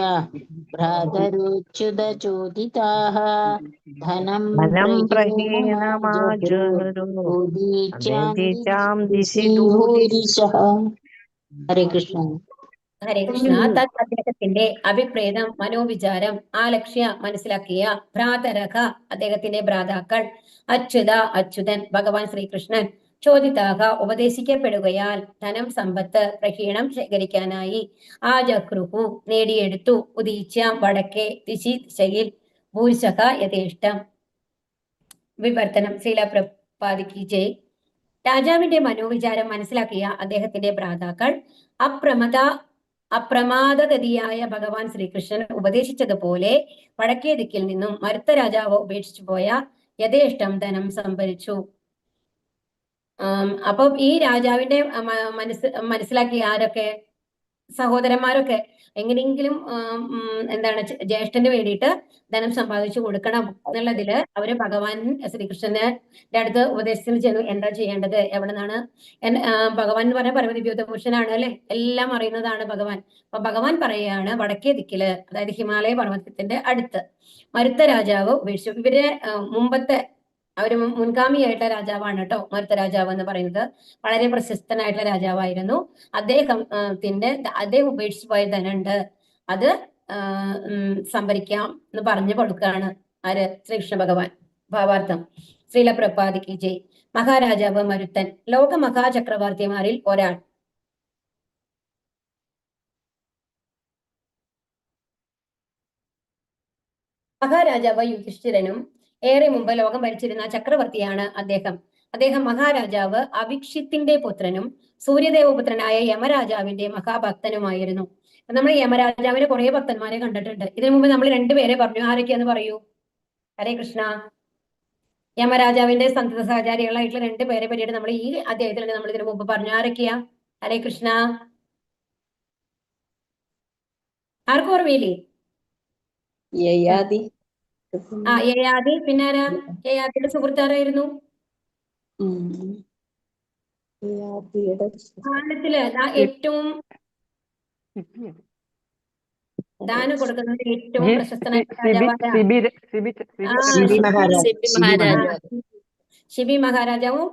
ഭ്രാതരുച്യുതചോദിതാഃ ധനം പ്രഹീണമാജുരുദീച്യാം ദിശി ഭൂരിശഃ. ഹരേ കൃഷ്ണ. ഹരേ കൃഷ്ണ. തത് അദ്ദേഹത്തിന്റെ അഭിപ്രേതം മനോവിചാരം ആലക്ഷ്യ മനസ്സിലാക്കിയ ഭ്രാതരക അദ്ദേഹത്തിന്റെ ഭ്രാതാക്കൾ അച്യുത അച്യുതൻ ഭഗവാൻ ശ്രീകൃഷ്ണൻ ചോദിതാക ഉപദേശിക്കപ്പെടുകയാൽ ധനം സമ്പത്ത് പ്രഹീണം ശേഖരിക്കാനായി ആജക്രുഹു നേടിയെടുത്തു ഉദീച്യാം വടക്കേ ദിശയിൽ ഭൂരിശക യഥേഷ്ടം. വിവർത്തനം. ശ്രീല പ്രപാദിക്ക് ജയ്. രാജാവിന്റെ മനോവിചാരം മനസ്സിലാക്കിയ അദ്ദേഹത്തിന്റെ ഭ്രാതാക്കൾ അപ്രമാദഗതിയായ ഭഗവാൻ ശ്രീകൃഷ്ണൻ ഉപദേശിച്ചതുപോലെ വടക്കേ ദിക്കിൽ നിന്നും മരുത്ത രാജാവ് ഉപേക്ഷിച്ചു പോയ യഥേഷ്ടം ധനം സംഭരിച്ചു. അപ്പം ഈ രാജാവിന്റെ മനസ്സിലാക്കിയ ആരൊക്കെ? സഹോദരന്മാരൊക്കെ എങ്ങനെയെങ്കിലും എന്താണ് ജ്യേഷ്ഠന് വേണ്ടിയിട്ട് ധനം സമ്പാദിച്ചു കൊടുക്കണം എന്നുള്ളതില് അവര് ഭഗവാൻ ശ്രീകൃഷ്ണന്റെ അടുത്ത് ഉപദേശത്തിന് ചെന്നു. എന്താ ചെയ്യേണ്ടത്, എവിടെ നിന്നാണ് ഭഗവാൻ എന്ന് പറഞ്ഞ പരമദിവ്യോത്ത പുരുഷനാണ് അല്ലെ, എല്ലാം അറിയുന്നതാണ് ഭഗവാൻ. അപ്പൊ ഭഗവാൻ പറയുകയാണ് വടക്കേ ദിക്കില്, അതായത് ഹിമാലയ പർവ്വതത്തിന്റെ അടുത്ത് മരുത്ത രാജാവ് ഉപേക്ഷിച്ചു. ഇവരെ മുമ്പത്തെ അവര് മുൻഗാമിയായിട്ടുള്ള രാജാവാണ് കേട്ടോ മരുത്ത രാജാവ് എന്ന് പറയുന്നത്. വളരെ പ്രശസ്തനായിട്ടുള്ള രാജാവായിരുന്നു. അദ്ദേഹം ഉപേക്ഷിച്ചു പോയ ധനുണ്ട്, അത് സംഭരിക്കാം എന്ന് പറഞ്ഞു കൊടുക്കുകയാണ് ആര്? ശ്രീകൃഷ്ണ ഭഗവാൻ. ഭാവാർത്ഥം. ശ്രീല പ്രപാദിക്ക് ജയ്. മഹാരാജാവ് മരുത്തൻ ലോക മഹാചക്രവർത്തിമാരിൽ ഒരാൾ. മഹാരാജാവ് യുധിഷ്ഠിരനും ഏറെ മുമ്പ് ലോകം ഭരിച്ചിരുന്ന ചക്രവർത്തിയാണ് അദ്ദേഹം മഹാരാജാവ് അവിക്ഷിത്തിന്റെ പുത്രനും സൂര്യദേവപുത്രനായ യമരാജാവിന്റെ മഹാഭക്തനുമായിരുന്നു. നമ്മൾ യമരാജാവിന് കുറെ ഭക്തന്മാരെ കണ്ടിട്ടുണ്ട്. ഇതിനു മുമ്പ് നമ്മൾ രണ്ടുപേരെ പറഞ്ഞു. ആരൊക്കെയാന്ന് പറയൂ? ഹരേ കൃഷ്ണ. യമരാജാവിന്റെ സന്തത സഹചാരികളായിട്ടുള്ള രണ്ടുപേരെ പറ്റിയിട്ട് നമ്മൾ ഈ അധ്യായത്തിൽ നമ്മൾ ഇതിനു മുമ്പ് പറഞ്ഞു. ആരൊക്കെയാ? ഹരേ കൃഷ്ണ. ആർക്കും ഓർമ്മയില്ലേ? യയാതി. യയാതി. പിന്നെ ആരാ? യയാതിയുടെ സുഹൃത്താരായിരുന്നു? കാലത്തില് ഏറ്റവും ദാനം കൊടുക്കുന്നത് ഏറ്റവും പ്രശസ്തനായ ശിബി മഹാരാജാവും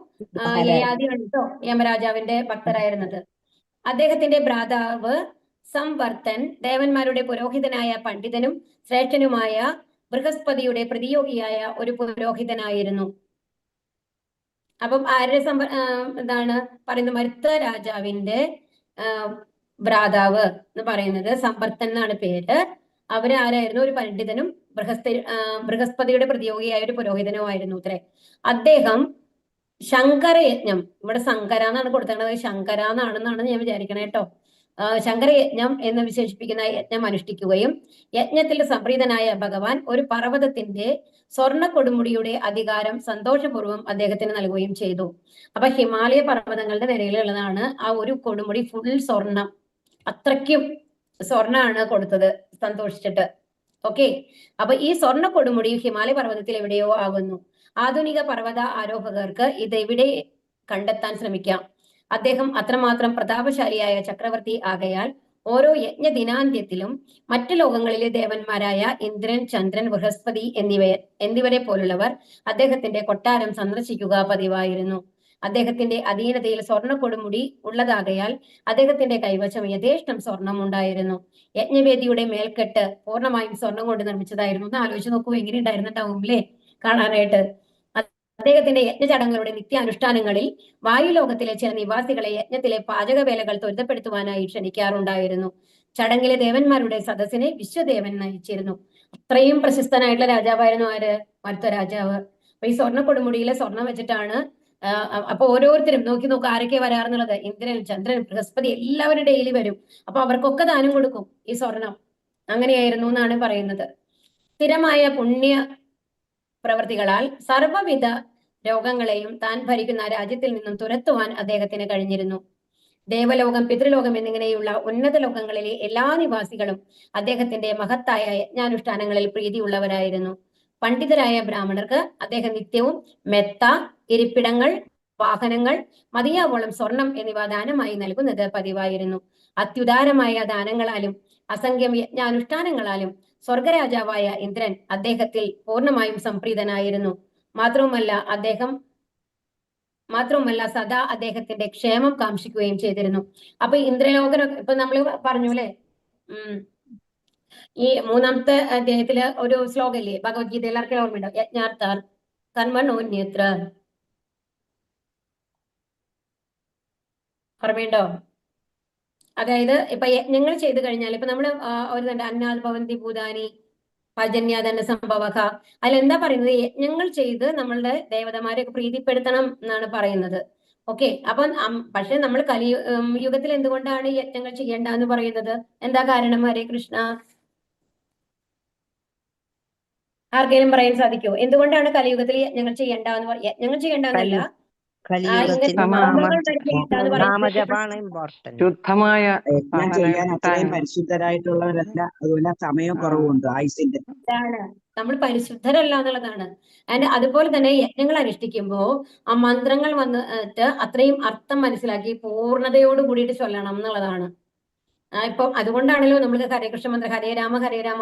യയാതിയാണ് കേട്ടോ യമരാജാവിന്റെ ഭക്തരായിരുന്നത്. അദ്ദേഹത്തിന്റെ ഭ്രാതാവ് സംവർത്തൻ ദേവന്മാരുടെ പുരോഹിതനായ പണ്ഡിതനും ശ്രേഷ്ഠനുമായ ബൃഹസ്പതിയുടെ പ്രതിയോഗിയായ ഒരു പുരോഹിതനായിരുന്നു. അപ്പം ആരുടെ എന്താണ് പറയുന്നത്? മരുത്ത രാജാവിന്റെ ഭ്രാതാവ് എന്ന് പറയുന്നത് സംവർത്തൻ എന്നാണ് പേര്. അവര് ആരായിരുന്നു? ഒരു പണ്ഡിതനും ബൃഹസ്പതിയുടെ പ്രതിയോഗിയായ ഒരു പുരോഹിതനുമായിരുന്നു അത്രേ. അദ്ദേഹം ശങ്കരയജ്ഞം, ഇവിടെ ശങ്കര എന്നാണ് കൊടുത്തേണ്ടത്, ശങ്കര എന്നാണെന്നാണ് ഞാൻ വിചാരിക്കണേ കേട്ടോ. ശങ്കരയജ്ഞം എന്ന് വിശേഷിപ്പിക്കുന്ന യജ്ഞം അനുഷ്ഠിക്കുകയും യജ്ഞത്തിൽ സംപ്രീതനായ ഭഗവാൻ ഒരു പർവ്വതത്തിന്റെ സ്വർണ്ണ കൊടുമുടിയുടെ അധികാരം സന്തോഷപൂർവ്വം അദ്ദേഹത്തിന് നൽകുകയും ചെയ്തു. അപ്പൊ ഹിമാലയ പർവ്വതങ്ങളുടെ നിരയിലുള്ളതാണ് ആ ഒരു കൊടുമുടി, ഫുൾ സ്വർണം. അത്രയ്ക്കും സ്വർണ്ണമാണ് കൊടുത്തത് സന്തോഷിച്ചിട്ട്. ഓക്കെ. അപ്പൊ ഈ സ്വർണ്ണ കൊടുമുടി ഹിമാലയ പർവ്വതത്തിൽ എവിടെയോ ആകുന്നു. ആധുനിക പർവ്വത ആരോഹകർക്ക് ഇതെവിടെ കണ്ടെത്താൻ ശ്രമിക്കാം. അദ്ദേഹം അത്രമാത്രം പ്രതാപശാലിയായ ചക്രവർത്തി ആകയാൽ ഓരോ യജ്ഞദിനാന്ത്യത്തിലും മറ്റു ലോകങ്ങളിലെ ദേവന്മാരായ ഇന്ദ്രൻ, ചന്ദ്രൻ, ബൃഹസ്പതി എന്നിവരെ പോലുള്ളവർ അദ്ദേഹത്തിന്റെ കൊട്ടാരം സന്ദർശിക്കുക പതിവായിരുന്നു. അദ്ദേഹത്തിന്റെ അധീനതയിൽ സ്വർണ്ണ കൊടുമുടി ഉള്ളതാകയാൽ അദ്ദേഹത്തിന്റെ കൈവശം യഥേഷ്ടം സ്വർണം ഉണ്ടായിരുന്നു. യജ്ഞവേദിയുടെ മേൽക്കെട്ട് പൂർണ്ണമായും സ്വർണം കൊണ്ട് നിർമ്മിച്ചതായിരുന്നു. ഒന്ന് ആലോചിച്ച് നോക്കൂ, എങ്ങനെ ഉണ്ടായിരുന്നുണ്ടാവും അല്ലേ കാണാനായിട്ട്. അദ്ദേഹത്തിന്റെ യജ്ഞചടങ്ങുകളുടെ നിത്യാനുഷ്ഠാനങ്ങളിൽ വായുലോകത്തിലെ ചില നിവാസികളെ യജ്ഞത്തിലെ പാചകവേലകൾ ത്വരിതപ്പെടുത്തുവാനായി ക്ഷണിക്കാറുണ്ടായിരുന്നു. ചടങ്ങിലെ ദേവന്മാരുടെ സദസ്സിനെ വിശ്വദേവൻ നയിച്ചിരുന്നു. അത്രയും പ്രശസ്തനായിട്ടുള്ള രാജാവായിരുന്നു ആര്? മരുത്ത രാജാവ്. അപ്പൊ ഈ സ്വർണ്ണ കൊടുമുടിയിലെ സ്വർണം വെച്ചിട്ടാണ് അപ്പൊ ഓരോരുത്തരും നോക്കൂ ആരൊക്കെ വരാറുന്നുള്ളത്. ഇന്ദ്രൻ, ചന്ദ്രൻ, ബൃഹസ്പതി എല്ലാവരും ഡെയിലി വരും. അപ്പൊ അവർക്കൊക്കെ ദാനം കൊടുക്കും ഈ സ്വർണം. അങ്ങനെയായിരുന്നു എന്നാണ് പറയുന്നത്. സ്ഥിരമായ പുണ്യ പ്രവൃത്തികളാൽ സർവ്വവിധ രോഗങ്ങളെയും താൻ ഭരിക്കുന്ന രാജ്യത്തിൽ നിന്നും തുരത്തുവാൻ അദ്ദേഹത്തിന് കഴിഞ്ഞിരുന്നു. ദേവലോകം, പിതൃലോകം എന്നിങ്ങനെയുള്ള ഉന്നത ലോകങ്ങളിലെ എല്ലാ നിവാസികളും അദ്ദേഹത്തിന്റെ മഹത്തായ യജ്ഞാനുഷ്ഠാനങ്ങളിൽ പ്രീതിയുള്ളവരായിരുന്നു. പണ്ഡിതരായ ബ്രാഹ്മണർക്ക് അദ്ദേഹം നിത്യവും മെത്ത, ഇരിപ്പിടങ്ങൾ, വാഹനങ്ങൾ, മതിയാവോളം സ്വർണം എന്നിവ ദാനമായി നൽകുന്നത് പതിവായിരുന്നു. അത്യുദാരമായ ദാനങ്ങളാലും അസംഖ്യം യജ്ഞാനുഷ്ഠാനങ്ങളാലും സ്വർഗരാജാവായ ഇന്ദ്രൻ അദ്ദേഹത്തിൽ പൂർണ്ണമായും സംപ്രീതനായിരുന്നു. മാത്രവുമല്ല സദാ അദ്ദേഹത്തിന്റെ ക്ഷേമം കാംക്ഷിക്കുകയും ചെയ്തിരുന്നു. അപ്പൊ ഇന്ദ്രലോകനൊക്കെ ഇപ്പൊ നമ്മൾ പറഞ്ഞു അല്ലെ, ഈ 3-ാമത്തെ അധ്യായത്തില് ഒരു ശ്ലോകല്ലേ ഭഗവത്ഗീത, എല്ലാവർക്കും ഓർമ്മയുണ്ടോ? യജ്ഞാർത്ഥാർ കർമ്മണോന്യത്ര, ഓർമ്മയുണ്ടോ? അതായത് ഇപ്പൊ യജ്ഞങ്ങൾ ചെയ്തു കഴിഞ്ഞാൽ ഇപ്പൊ നമ്മള് ഒരു അന്നാദ് ഭവന്തി ഭൂതാനി പജന്യാദന സംഭവക, അതിലെന്താ പറയുന്നത്? യജ്ഞങ്ങൾ ചെയ്ത് നമ്മളുടെ ദേവതമാരെ പ്രീതിപ്പെടുത്തണം എന്നാണ് പറയുന്നത്. ഓക്കെ, അപ്പം പക്ഷെ നമ്മൾ യുഗത്തിൽ എന്തുകൊണ്ടാണ് യജ്ഞങ്ങൾ ചെയ്യേണ്ട എന്ന് പറയുന്നത്? എന്താ കാരണം? ഹരേ കൃഷ്ണ, ആർക്കെങ്കിലും പറയാൻ സാധിക്കുമോ? എന്തുകൊണ്ടാണ് കലിയുഗത്തിൽ യജ്ഞങ്ങൾ ചെയ്യേണ്ടെന്ന് യജ്ഞങ്ങൾ ചെയ്യേണ്ടെന്നല്ല, ശുദ്ധമായ യജ്ഞം ചെയ്യാൻ അത്രയും പരിശുദ്ധരായിട്ടുള്ളവരല്ല, അതുപോലെ സമയം കുറവുണ്ട് ആയുസിന്റെ. നമ്മൾ പരിശുദ്ധരല്ല എന്നുള്ളതാണ്. ആൻഡ് അതുപോലെ തന്നെ യജ്ഞങ്ങൾ അനുഷ്ഠിക്കുമ്പോൾ ആ മന്ത്രങ്ങൾ വന്നിട്ട് അത്രയും അർത്ഥം മനസ്സിലാക്കി പൂർണ്ണതയോട് കൂടിയിട്ട് ചൊല്ലണം എന്നുള്ളതാണ്. ഇപ്പം അതുകൊണ്ടാണല്ലോ നമ്മൾക്ക് ഹരേകൃഷ്ണ മന്ത്രം ഹരേ രാമ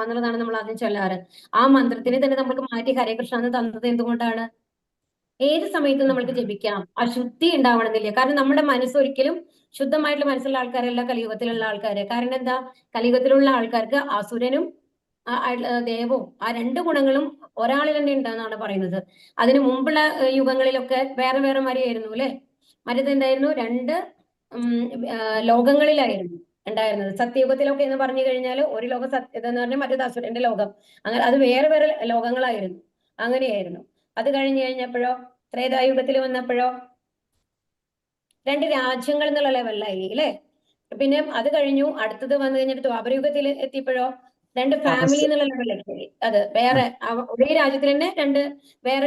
എന്നുള്ളതാണ് നമ്മൾ ആദ്യം ചൊല്ലാറ്. ആ മന്ത്രത്തിനെ തന്നെ നമ്മൾക്ക് മാറ്റി ഹരേകൃഷ്ണ എന്ന് തന്നത് എന്തുകൊണ്ടാണ്? ഏത് സമയത്തും നമ്മൾക്ക് ജപിക്കാം, അശുദ്ധി ഉണ്ടാവണമെന്നില്ല. കാരണം നമ്മുടെ മനസ്സൊരിക്കലും ശുദ്ധമായിട്ടുള്ള മനസ്സുള്ള ആൾക്കാരല്ല കലിയുഗത്തിലുള്ള ആൾക്കാര്. കാരണം എന്താ? കലിയുഗത്തിലുള്ള ആൾക്കാർക്ക് അസുരനും ദേവവും ആ 2 ഗുണങ്ങളും ഒരാളിൽ തന്നെ ഉണ്ടെന്നാണ് പറയുന്നത്. അതിനു മുമ്പുള്ള യുഗങ്ങളിലൊക്കെ വേറെ വേറെ മരിയായിരുന്നു അല്ലെ? മരുത് എന്തായിരുന്നു? 2 ലോകങ്ങളിലായിരുന്നു ഉണ്ടായിരുന്നത്. സത്യയുഗത്തിലൊക്കെ എന്ന് പറഞ്ഞു കഴിഞ്ഞാൽ ഒരു ലോകം ഇതെന്ന് പറഞ്ഞാൽ മറ്റേത് അസുരന്റെ ലോകം, അങ്ങനെ അത് വേറെ വേറെ ലോകങ്ങളായിരുന്നു, അങ്ങനെയായിരുന്നു. അത് കഴിഞ്ഞു കഴിഞ്ഞപ്പോഴോ, ത്രേതായുഗത്തിൽ വന്നപ്പോഴോ 2 രാജ്യങ്ങൾ എന്നുള്ള ലെവലിലായി അല്ലെ? പിന്നെ അത് കഴിഞ്ഞു അടുത്തത് വന്നു കഴിഞ്ഞിട്ട് ദ്വാപരയുഗത്തിൽ എത്തിയപ്പോഴോ 2 ഫാമിലി എന്നുള്ള ലെവലിലേക്ക്. അത് വേറെ ഒരേ രാജ്യത്തിൽ തന്നെ വേറെ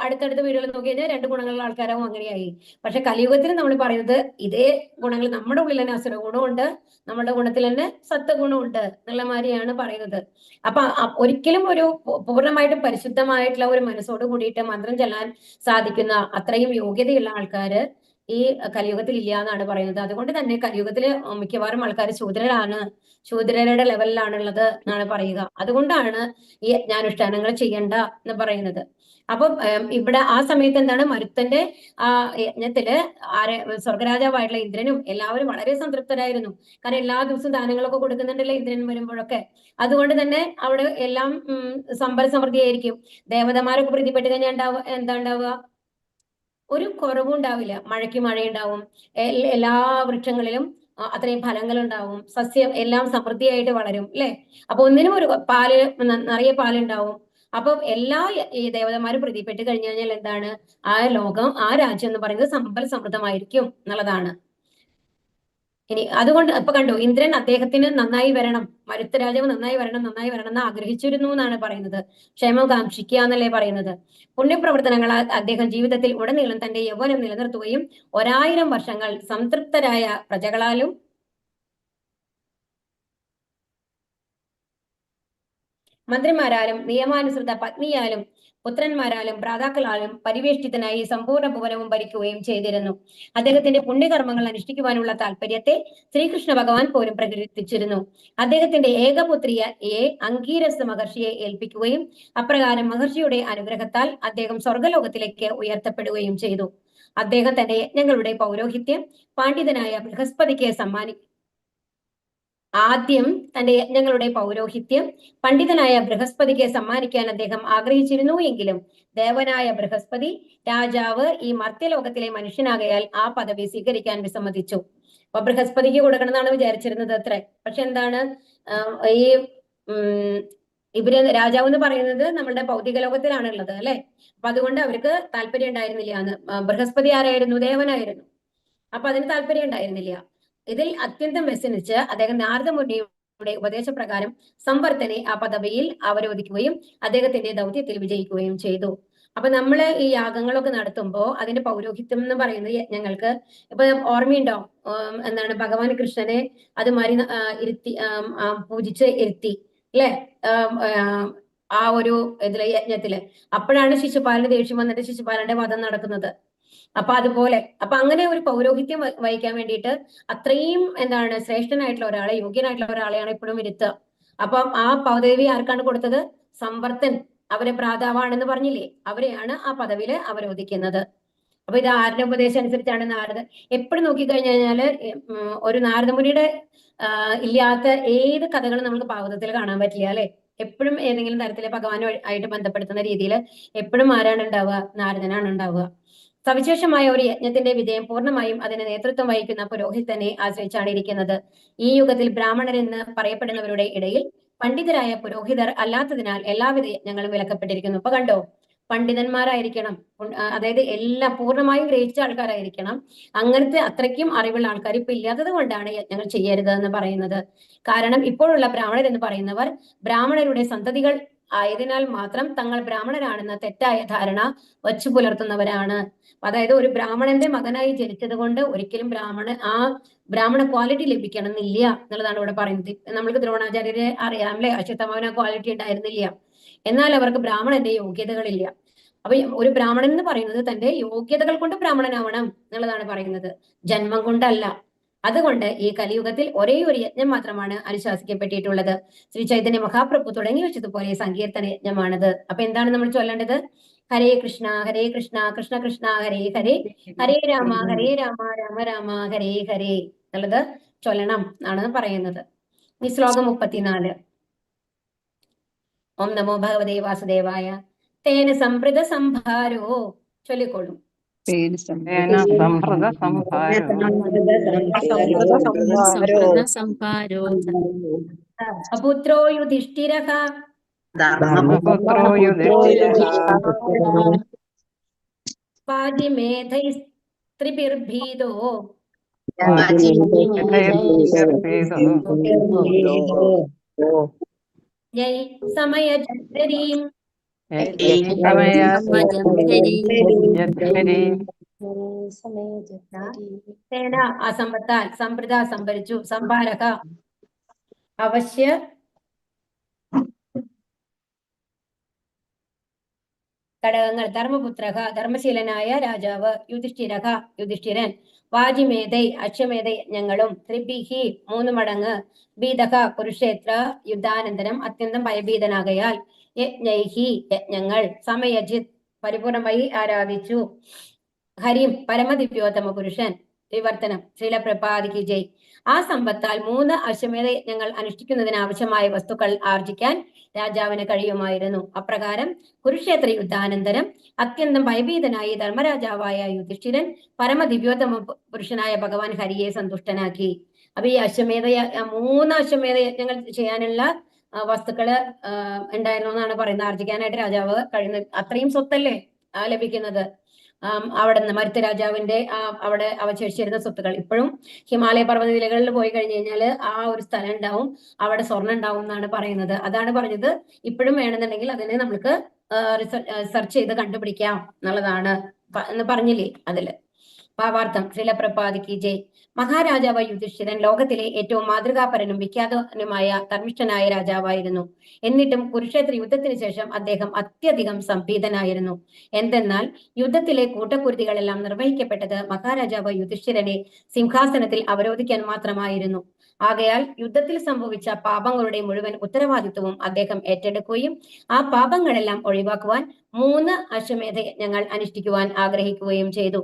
അടുത്തടുത്ത വീടുകൾ നോക്കി കഴിഞ്ഞാൽ 2 ഗുണങ്ങളുള്ള ആൾക്കാരാവും, അങ്ങനെയായി. പക്ഷെ കലിയുഗത്തിൽ നമ്മൾ പറയുന്നത് ഇതേ ഗുണങ്ങൾ നമ്മുടെ ഉള്ളിൽ തന്നെ അസുര ഗുണമുണ്ട്, നമ്മുടെ ഗുണത്തിൽ തന്നെ സത്വഗുണമുണ്ട് എന്നുള്ള മാതിരിയാണ് പറയുന്നത്. അപ്പൊ ഒരിക്കലും ഒരു പൂർണ്ണമായിട്ടും പരിശുദ്ധമായിട്ടുള്ള ഒരു മനസ്സോട് കൂടിയിട്ട് മന്ത്രം ചൊല്ലാൻ സാധിക്കുന്ന അത്രയും യോഗ്യതയുള്ള ആൾക്കാര് ഈ കലിയുഗത്തിൽ ഇല്ല എന്നാണ് പറയുന്നത്. അതുകൊണ്ട് തന്നെ കലിയുഗത്തില് മിക്കവാറും ആൾക്കാർ ശൂദ്രരുടെ ലെവലിലാണുള്ളത് എന്നാണ് പറയുക. അതുകൊണ്ടാണ് ഈ യജ്ഞാനുഷ്ഠാനങ്ങൾ ചെയ്യണ്ട എന്ന് പറയുന്നത്. അപ്പൊ ഇവിടെ ആ സമയത്ത് എന്താണ്, മരുത്തന്റെ ആ യജ്ഞത്തില് സ്വർഗരാജാവായിട്ടുള്ള ഇന്ദ്രനും എല്ലാവരും വളരെ സംതൃപ്തരായിരുന്നു. കാരണം എല്ലാ ദിവസവും ദാനങ്ങളൊക്കെ കൊടുക്കുന്നുണ്ടല്ലോ ഇന്ദ്രൻ വരുമ്പോഴൊക്കെ. അതുകൊണ്ട് തന്നെ അവിടെ എല്ലാം സമ്പൽ സമൃദ്ധിയായിരിക്കും. ദേവതമാരൊക്കെ പ്രീതിപ്പെട്ട് കഴിഞ്ഞാൽ എന്താ ഉണ്ടാവുക? ഒരു കുറവും ഉണ്ടാവില്ല. മഴയ്ക്ക് മഴയുണ്ടാവും, എല്ലാ വൃക്ഷങ്ങളിലും അത്രയും ഫലങ്ങൾ ഉണ്ടാവും, സസ്യം എല്ലാം സമൃദ്ധിയായിട്ട് വളരും അല്ലെ? അപ്പൊ ഒന്നിനും ഒരു നിറയെ പാലുണ്ടാവും. അപ്പൊ എല്ലാ ഈ ദേവതമാരും പ്രീതിപ്പെട്ട് കഴിഞ്ഞു കഴിഞ്ഞാൽ എന്താണ്? ആ ലോകം, ആ രാജ്യം എന്ന് പറയുന്നത് സമ്പൽ സമൃദ്ധമായിരിക്കും എന്നുള്ളതാണ്. ഇനി അതുകൊണ്ട് ഇപ്പൊ കണ്ടു, ഇന്ദ്രൻ അദ്ദേഹത്തിന് നന്നായി വരണം, മരുത്ത രാജാവ് നന്നായി വരണം എന്ന് ആഗ്രഹിച്ചിരുന്നു എന്നാണ് പറയുന്നത്. ക്ഷേമം കാക്ഷിക്കുക എന്നല്ലേ പറയുന്നത്. പുണ്യപ്രവർത്തനങ്ങളാൽ അദ്ദേഹം ജീവിതത്തിൽ ഉടനീളം തന്റെ യൗവനം നിലനിർത്തുകയും 1000 വർഷങ്ങൾ സംതൃപ്തരായ പ്രജകളാലും മന്ത്രിമാരാലും നിയമാനുസൃത പത്നിയാലും പുത്രന്മാരാലും ഭ്രാതാക്കളാലും പരിവേഷ്ടിതനായി സമ്പൂർണ്ണ ഭുവനവും ഭരിക്കുകയും ചെയ്തിരുന്നു. അദ്ദേഹത്തിന്റെ പുണ്യകർമ്മങ്ങൾ അനുഷ്ഠിക്കുവാനുള്ള താല്പര്യത്തെ ശ്രീകൃഷ്ണ ഭഗവാൻ പോലും പ്രകീർത്തിച്ചിരുന്നു. അദ്ദേഹത്തിന്റെ ഏകപുത്രിയെ അംഗീരസ് മഹർഷിയെ ഏൽപ്പിക്കുകയും അപ്രകാരം മഹർഷിയുടെ അനുഗ്രഹത്താൽ അദ്ദേഹം സ്വർഗലോകത്തിലേക്ക് ഉയർത്തപ്പെടുകയും ചെയ്തു. അദ്ദേഹം തന്റെ യജ്ഞങ്ങളുടെ പൗരോഹിത്യം പണ്ഡിതനായ ബൃഹസ്പതിക്ക് സമ്മാനിക്കാൻ അദ്ദേഹം ആഗ്രഹിച്ചിരുന്നു. എങ്കിലും ദേവനായ ബൃഹസ്പതി രാജാവ് ഈ മർത്യലോകത്തിലെ മനുഷ്യനാകയാൽ ആ പദവി സ്വീകരിക്കാൻ വിസമ്മതിച്ചു. അപ്പൊ ബൃഹസ്പതിക്ക് കൊടുക്കണം എന്നാണ് വിചാരിച്ചിരുന്നത് അത്ര. പക്ഷെ എന്താണ്, ഈ രാജാവ് എന്ന് പറയുന്നത് നമ്മളുടെ ഭൗതിക ലോകത്തിലാണുള്ളത് അല്ലെ? അപ്പൊ അതുകൊണ്ട് അവർക്ക് താല്പര്യം ഉണ്ടായിരുന്നില്ല എന്ന്. ബൃഹസ്പതി ആരായിരുന്നു? ദേവനായിരുന്നു. അപ്പൊ അതിന് താല്പര്യം ഉണ്ടായിരുന്നില്ല. ഇതിൽ അത്യന്തം വ്യസനിച്ച് അദ്ദേഹം നാരദ മുനിയുടെ ഉപദേശപ്രകാരം സംവർത്തനെ ആ പദവിയിൽ അവരോധിക്കുകയും അദ്ദേഹത്തിന്റെ ദൗത്യത്തിൽ വിജയിക്കുകയും ചെയ്തു. അപ്പൊ നമ്മള് ഈ യാഗങ്ങളൊക്കെ നടത്തുമ്പോൾ അതിന്റെ പൗരോഹിത്യം എന്ന് പറയുന്ന യജ്ഞങ്ങൾക്ക് ഇപ്പൊ ഓർമ്മയുണ്ടോ? എന്താണ്, ഭഗവാൻ കൃഷ്ണനെ അതുമാതിരി പൂജിച്ച് ഇരുത്തി അല്ലെ? ആ ഒരു ഇതിലെ യജ്ഞത്തില്. അപ്പോഴാണ് ശിശുപാലന് ദേഷ്യം വന്നിട്ട് ശിശുപാലന്റെ വധം നടക്കുന്നത്. അപ്പൊ അതുപോലെ അങ്ങനെ ഒരു പൗരോഹിത്യം വഹിക്കാൻ വേണ്ടിയിട്ട് അത്രയും എന്താണ് ശ്രേഷ്ഠനായിട്ടുള്ള ഒരാളെ, യോഗ്യനായിട്ടുള്ള ഒരാളെയാണ് ഇപ്പോഴും ഇരുത്തുക. അപ്പം ആ പദവി ആർക്കാണ് കൊടുത്തത്? സംവർത്തൻ, അവരെ ഭ്രാതാവാണെന്ന് പറഞ്ഞില്ലേ, അവരെയാണ് ആ പദവിയിൽ അവരോധിക്കുന്നത്. അപ്പൊ ഇത് ആരുടെ ഉപദേശം അനുസരിച്ചാണ്? നാരദ. എപ്പോഴും നോക്കിക്കഴിഞ്ഞു കഴിഞ്ഞാല് ഒരു നാരദമുനിയുടെ ഇല്ലാത്ത ഏത് കഥകളും നമുക്ക് ഭാഗവതത്തിൽ കാണാൻ പറ്റില്ല അല്ലെ? എപ്പോഴും ഏതെങ്കിലും തരത്തില് ഭഗവാനുമായിട്ട് ബന്ധപ്പെടുത്തുന്ന രീതിയിൽ എപ്പോഴും ആരാണ് ഉണ്ടാവുക? നാരദനാണ് ഉണ്ടാവുക. സവിശേഷമായ ഒരു യജ്ഞത്തിന്റെ വിജയം പൂർണ്ണമായും അതിന് നേതൃത്വം വഹിക്കുന്ന പുരോഹിതനെ ആശ്രയിച്ചാണ് ഇരിക്കുന്നത്. ഈ യുഗത്തിൽ ബ്രാഹ്മണരെന്ന് പറയപ്പെടുന്നവരുടെ ഇടയിൽ പണ്ഡിതരായ പുരോഹിതർ അല്ലാത്തതിനാൽ എല്ലാവിധ യജ്ഞങ്ങളും വിലക്കപ്പെട്ടിരിക്കുന്നു. ഇപ്പൊ കണ്ടോ, പണ്ഡിതന്മാരായിരിക്കണം, അതായത് എല്ലാം പൂർണ്ണമായും ഗ്രഹിച്ച ആൾക്കാരായിരിക്കണം. അങ്ങനത്തെ അത്രയ്ക്കും അറിവുള്ള ആൾക്കാർ ഇപ്പൊ ഇല്ലാത്തത് കൊണ്ടാണ് യജ്ഞങ്ങൾ ചെയ്യരുത് എന്ന് പറയുന്നത്. കാരണം ഇപ്പോഴുള്ള ബ്രാഹ്മണർ എന്ന് പറയുന്നവർ ബ്രാഹ്മണരുടെ സന്തതികൾ ആയതിനാൽ മാത്രം തങ്ങൾ ബ്രാഹ്മണരാണെന്ന തെറ്റായ ധാരണ വച്ചു പുലർത്തുന്നവരാണ്. അതായത് ഒരു ബ്രാഹ്മണന്റെ മകനായി ജനിച്ചത് കൊണ്ട് ഒരിക്കലും ബ്രാഹ്മണ ക്വാളിറ്റി ലഭിക്കണം എന്നില്ല എന്നുള്ളതാണ് ഇവിടെ പറയുന്നത്. നമ്മൾക്ക് ദ്രോണാചാര്യരെ അറിയാം അല്ലെ? അശ്വത്ഥമാവന ക്വാളിറ്റി ഉണ്ടായിരുന്നില്ല, എന്നാൽ അവർക്ക് ബ്രാഹ്മണന്റെ യോഗ്യതകളില്ല. അപ്പൊ ഒരു ബ്രാഹ്മണൻ എന്ന് പറയുന്നത് തന്റെ യോഗ്യതകൾ കൊണ്ട് ബ്രാഹ്മണനാവണം എന്നുള്ളതാണ് പറയുന്നത്, ജന്മം കൊണ്ടല്ല. അതുകൊണ്ട് ഈ കലിയുഗത്തിൽ ഒരേ ഒരു യജ്ഞം മാത്രമാണ് അനുശാസിക്കപ്പെട്ടിട്ടുള്ളത്. ശ്രീ ചൈതന്യ മഹാപ്രഭു തുടങ്ങി വെച്ചതുപോലെ സങ്കീർത്തന യജ്ഞമാണത്. അപ്പൊ എന്താണ് നമ്മൾ ചൊല്ലേണ്ടത്? ഹരേ കൃഷ്ണ കൃഷ്ണ കൃഷ്ണ ഹരേ ഹരേ, ഹരേ രാമ രാമ രാമ ഹരേ ഹരേ എന്നുള്ളത് ചൊല്ലണം എന്നാണ് പറയുന്നത്. ഈ ശ്ലോകം 34. ഓം നമോ ഭഗവതേ വാസുദേവായ. തേന സംപ്രദ സംഭാരോ. ചൊല്ലിക്കോളും. പുത്രോ യുധിഷ്ഠിരഃ വാജിമേധൈസ്ത്രിഭിർഭീതോ ജൈ സമയജരീം സേന അസമ്പത്താൽ സമ്പ്രദ സംഭരിച്ചു, സംഭാരക അവശ്യ ഘടകങ്ങൾ. ധർമ്മപുത്രക ധർമ്മശീലനായ രാജാവ്, യുധിഷ്ഠിരൻ, വാജിമേധൈ അശ്വമേധ യജ്ഞങ്ങളും, ത്രിഭിഹി 3 മടങ്ങ്, ഭീതക കുരുക്ഷേത്ര യുദ്ധാനന്തരം അത്യന്തം ഭയഭീതനാകയാൽ, യജ്ഞൈഹി യജ്ഞങ്ങൾ, സമയജിത് പരിപൂർണമായി ആരാധിച്ചു, ഹരിം പരമദിവ്യോത്തമ പുരുഷൻ. വിവർത്തനം. ശ്രീല പ്രപാദിക്ക് ജയ്. ആ സമ്പത്താൽ 3 അശ്വമേധ യജ്ഞങ്ങൾ അനുഷ്ഠിക്കുന്നതിന് ആവശ്യമായ വസ്തുക്കൾ ആർജിക്കാൻ രാജാവിന് കഴിയുമായിരുന്നു. അപ്രകാരം കുരുക്ഷേത്ര യുദ്ധാനന്തരം അത്യന്തം ഭയഭീതനായി ധർമ്മരാജാവായ യുധിഷ്ഠിരൻ പരമദിവ്യോത്തമ പുരുഷനായ ഭഗവാൻ ഹരിയെ സന്തുഷ്ടനാക്കി. അപ്പൊ ഈ 3 അശ്വമേധ യജ്ഞങ്ങൾ ചെയ്യാനുള്ള വസ്തുക്കള് ഉണ്ടായിരുന്നു എന്നാണ് പറയുന്നത്. ആർജിക്കാനായിട്ട് രാജാവ് കഴിയുന്ന അത്രയും സ്വത്തല്ലേ ലഭിക്കുന്നത്. അവിടെ നിന്ന് മരുത്ത് രാജാവിന്റെ അവിടെ അവശേഷിച്ചിരുന്ന സ്വത്തുക്കൾ ഇപ്പോഴും ഹിമാലയ പർവ്വതനിലകളിൽ പോയി കഴിഞ്ഞു കഴിഞ്ഞാൽ ആ ഒരു സ്ഥലം ഉണ്ടാവും, അവിടെ സ്വർണ്ണം ഉണ്ടാവും എന്നാണ് പറയുന്നത്. അതാണ് പറഞ്ഞത്, ഇപ്പോഴും വേണമെന്നുണ്ടെങ്കിൽ അതിനെ നമുക്ക് സെർച്ച് ചെയ്ത് കണ്ടുപിടിക്കാം എന്നുള്ളതാണ് എന്ന് പറഞ്ഞില്ലേ അതില്. ഭാവാർത്ഥം. ശ്രീല പ്രപാദിക്ക് ജയ്. മഹാരാജാവ് യുധിഷ്ഠിരൻ ലോകത്തിലെ ഏറ്റവും മാതൃകാപരനും വിഖ്യാതനുമായ ധർമ്മിഷ്ഠനായ രാജാവായിരുന്നു. എന്നിട്ടും കുരുക്ഷേത്ര യുദ്ധത്തിന് ശേഷം അദ്ദേഹം അത്യധികം സംഭീതനായിരുന്നു. എന്തെന്നാൽ യുദ്ധത്തിലെ കൂട്ടക്കുരുതികളെല്ലാം നിർവഹിക്കപ്പെട്ടത് മഹാരാജാവ് യുധിഷ്ഠിരനെ സിംഹാസനത്തിൽ അവരോധിക്കാൻ മാത്രമായിരുന്നു. ആകയാൽ യുദ്ധത്തിൽ സംഭവിച്ച പാപങ്ങളുടെ മുഴുവൻ ഉത്തരവാദിത്വവും അദ്ദേഹം ഏറ്റെടുക്കുകയും ആ പാപങ്ങളെല്ലാം ഒഴിവാക്കുവാൻ 3 അശ്വമേധ യജ്ഞങ്ങൾ അനുഷ്ഠിക്കുവാൻ ആഗ്രഹിക്കുകയും ചെയ്തു.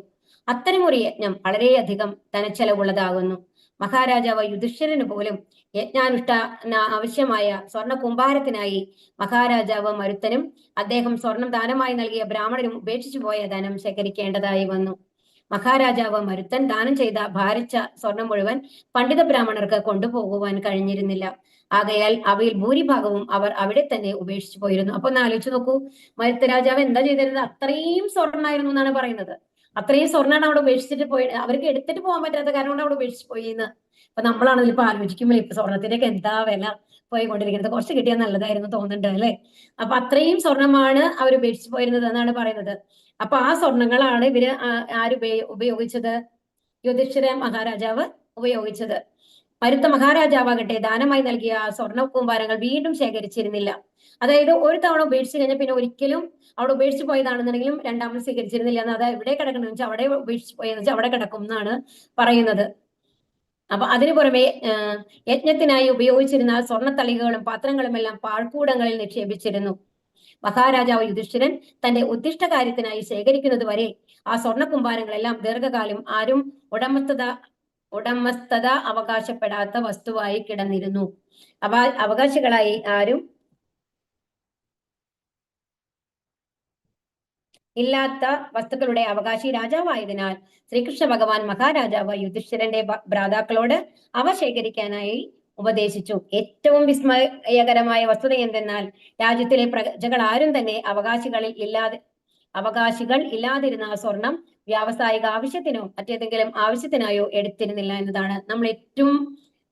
അത്തരമൊരു യജ്ഞം വളരെയധികം ധനച്ചെലവുള്ളതാകുന്നു. മഹാരാജാവ് യുധിഷ്ഠിരന് പോലും യജ്ഞാനുഷ്ഠാന ആവശ്യമായ സ്വർണ്ണ കുംഭാരത്തിനായി മഹാരാജാവ് മരുത്തനും അദ്ദേഹം സ്വർണം ദാനമായി നൽകിയ ബ്രാഹ്മണരും ഉപേക്ഷിച്ചു പോയ ധനം ശേഖരിക്കേണ്ടതായി വന്നു. മഹാരാജാവ് മരുത്തൻ ദാനം ചെയ്ത ഭാരിച്ച സ്വർണം മുഴുവൻ പണ്ഡിത ബ്രാഹ്മണർക്ക് കൊണ്ടുപോകുവാൻ കഴിഞ്ഞിരുന്നില്ല. ആകയാൽ അവയിൽ ഭൂരിഭാഗവും അവർ അവിടെ തന്നെ ഉപേക്ഷിച്ചു പോയിരുന്നു. അപ്പൊ ഒന്ന് ആലോചിച്ച് നോക്കൂ, മരുത്ത രാജാവ് എന്താ ചെയ്തിരുന്നത്? അത്രയും സ്വർണ്ണമായിരുന്നു എന്നാണ് പറയുന്നത്. അത്രയും സ്വർണ്ണമാണ് അവിടെ ഉപേക്ഷിച്ചിട്ട് പോയി. അവർക്ക് എടുത്തിട്ട് പോകാൻ പറ്റാത്ത കാരണം കൊണ്ട് അവിടെ ഉപേക്ഷിച്ച് പോയി എന്ന്. അപ്പൊ നമ്മളാണെങ്കിൽ ഇപ്പൊ ആലോചിക്കുമ്പോൾ ഇപ്പൊ സ്വർണത്തിനൊക്കെ എന്താ വില പോയിക്കൊണ്ടിരിക്കുന്നത്. കുറച്ച് കിട്ടിയാൽ നല്ലതായിരുന്നു തോന്നുന്നുണ്ട് അല്ലെ? അപ്പൊ അത്രയും സ്വർണമാണ് അവർ ഉപേക്ഷിച്ച് പോയിരുന്നത് എന്നാണ് പറയുന്നത്. അപ്പൊ ആ സ്വർണങ്ങളാണ് ഇവര് ഉപയോഗിച്ചത്? യുധിഷ്ഠിര മഹാരാജാവ് ഉപയോഗിച്ചത്. മരുത്ത മഹാരാജാവാകട്ടെ ദാനമായി നൽകിയ ആ സ്വർണ്ണ കൂമ്പാരങ്ങൾ വീണ്ടും ശേഖരിച്ചിരുന്നില്ല. അതായത് ഒരു തവണ ഉപേക്ഷിച്ച് കഴിഞ്ഞാൽ പിന്നെ ഒരിക്കലും അവിടെ ഉപേക്ഷിച്ച് പോയതാണെന്നുണ്ടെങ്കിലും രണ്ടാമത് സ്വീകരിച്ചിരുന്നില്ല എന്ന്. അതായത് എവിടെ കിടക്കണമെന്ന് വെച്ചാൽ അവിടെ ഉപേക്ഷിച്ച് പോയെന്ന് വെച്ചാൽ അവിടെ കിടക്കും എന്നാണ് പറയുന്നത്. അപ്പൊ അതിനു പുറമെ യജ്ഞത്തിനായി ഉപയോഗിച്ചിരുന്ന സ്വർണ്ണത്തളികകളും പാത്രങ്ങളും എല്ലാം പാഴ്ക്കൂടങ്ങളിൽ നിക്ഷേപിച്ചിരുന്നു. മഹാരാജാവ് യുധിഷ്ഠിരൻ തന്റെ ഉദ്ദിഷ്ട കാര്യത്തിനായി ശേഖരിക്കുന്നത് വരെ ആ സ്വർണ്ണ കുമ്പാരങ്ങളെല്ലാം ദീർഘകാലം ആരും ഉടമസ്ഥത അവകാശപ്പെടാത്ത വസ്തുവായി കിടന്നിരുന്നു. അവകാശികളായി ആരും ഇല്ലാത്ത വസ്തുക്കളുടെ അവകാശി രാജാവായതിനാൽ ശ്രീകൃഷ്ണ ഭഗവാൻ മഹാരാജാവ് യുധിഷ്ഠിരന്റെ ഭ്രാതാക്കളോട് അവ ശേഖരിക്കാനായി ഉപദേശിച്ചു. ഏറ്റവും വിസ്മയകരമായ വസ്തുത എന്തെന്നാൽ രാജ്യത്തിലെ പ്രജകൾ ആരും തന്നെ അവകാശികൾ ഇല്ലാതിരുന്ന സ്വർണം വ്യാവസായിക ആവശ്യത്തിനോ മറ്റേതെങ്കിലും ആവശ്യത്തിനായോ എടുത്തിരുന്നില്ല എന്നതാണ്. നമ്മൾ ഏറ്റവും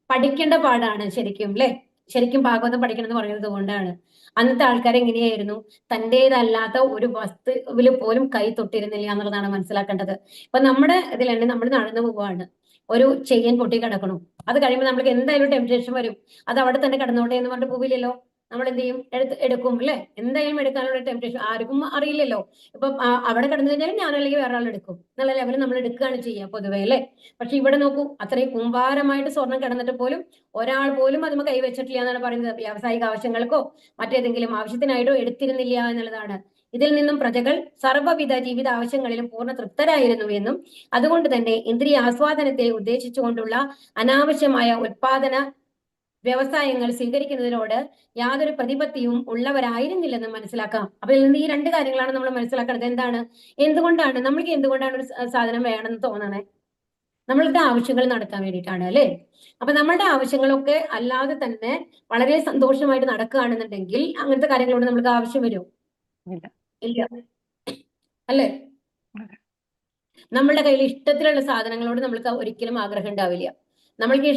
പഠിക്കേണ്ട പാടാണ് ശരിക്കും അല്ലെ. ശരിക്കും ഭാഗവതം പഠിക്കണം എന്ന് പറയുന്നത് കൊണ്ടാണ്. അന്നത്തെ ആൾക്കാർ എങ്ങനെയായിരുന്നു? തന്റേതല്ലാത്ത ഒരു വസ്തുവിൽ പോലും കൈ തൊട്ടിരുന്നില്ല എന്നുള്ളതാണ് മനസ്സിലാക്കേണ്ടത്. ഇപ്പൊ നമ്മുടെ ഇതിൽ തന്നെ നമ്മൾ നടന്നു പോവാണ്, ഒരു ചെയിൻ പൊട്ടി കിടക്കണു, അത് കഴിയുമ്പോൾ നമ്മൾക്ക് എന്തായാലും ടെംപ്റ്റേഷൻ വരും. അത് അവിടെ തന്നെ കിടന്നോട്ടെ എന്ന് പറഞ്ഞിട്ട് പോവില്ലല്ലോ, നമ്മൾ എന്ത് ചെയ്യും? എടുക്കും അല്ലെ. എന്തായാലും എടുക്കാനുള്ള ടെംപ്റ്റേഷൻ ആർക്കും അറിയില്ലല്ലോ. ഇപ്പൊ അവിടെ കിടന്നു കഴിഞ്ഞാൽ ഞാൻ അല്ലെങ്കിൽ വേറെ ആൾ എടുക്കും എന്നുള്ള ലെവലിൽ നമ്മൾ എടുക്കുകയാണ് ചെയ്യുക പൊതുവെ അല്ലെ. പക്ഷെ ഇവിടെ നോക്കൂ, അത്രയും കുമ്പാരമായിട്ട് സ്വർണം കിടന്നിട്ട് പോലും ഒരാൾ പോലും അതിന് കൈവച്ചിട്ടില്ല എന്നാണ് പറയുന്നത്. വ്യാവസായിക ആവശ്യങ്ങൾക്കോ മറ്റേതെങ്കിലും ആവശ്യത്തിനായിട്ടോ എടുത്തിരുന്നില്ല എന്നുള്ളതാണ്. ഇതിൽ നിന്നും പ്രജകൾ സർവ്വവിധ ജീവിത ആവശ്യങ്ങളിലും പൂർണ്ണ തൃപ്തരായിരുന്നു എന്നും അതുകൊണ്ട് തന്നെ ഇന്ദ്രിയ ആസ്വാദനത്തെ ഉദ്ദേശിച്ചുകൊണ്ടുള്ള അനാവശ്യമായ ഉത്പാദന വ്യവസായങ്ങൾ സ്വീകരിക്കുന്നതിനോട് യാതൊരു പ്രതിപത്തിയും ഉള്ളവരായിരുന്നില്ലെന്ന് മനസ്സിലാക്കാം. അപ്പൊ ഇതിൽ നിന്ന് ഈ രണ്ട് കാര്യങ്ങളാണ് നമ്മൾ മനസ്സിലാക്കുന്നത്. എന്തുകൊണ്ടാണ് എന്തുകൊണ്ടാണ് ഒരു സാധനം വേണമെന്ന് തോന്നണേ? നമ്മളുടെ ആവശ്യങ്ങൾ നടത്താൻ വേണ്ടിയിട്ടാണ് അല്ലെ. അപ്പൊ നമ്മളുടെ ആവശ്യങ്ങളൊക്കെ അല്ലാതെ തന്നെ വളരെ സന്തോഷമായിട്ട് നടക്കുകയാണെന്നുണ്ടെങ്കിൽ അങ്ങനത്തെ കാര്യങ്ങളോട് നമ്മൾക്ക് ആവശ്യം വരുമോ? ഇല്ല അല്ലേ. നമ്മളുടെ കയ്യിൽ ഇഷ്ടത്തിലുള്ള സാധനങ്ങളോട് നമ്മൾക്ക് ഒരിക്കലും ആഗ്രഹം ഉണ്ടാവില്ല. നമ്മൾക്ക്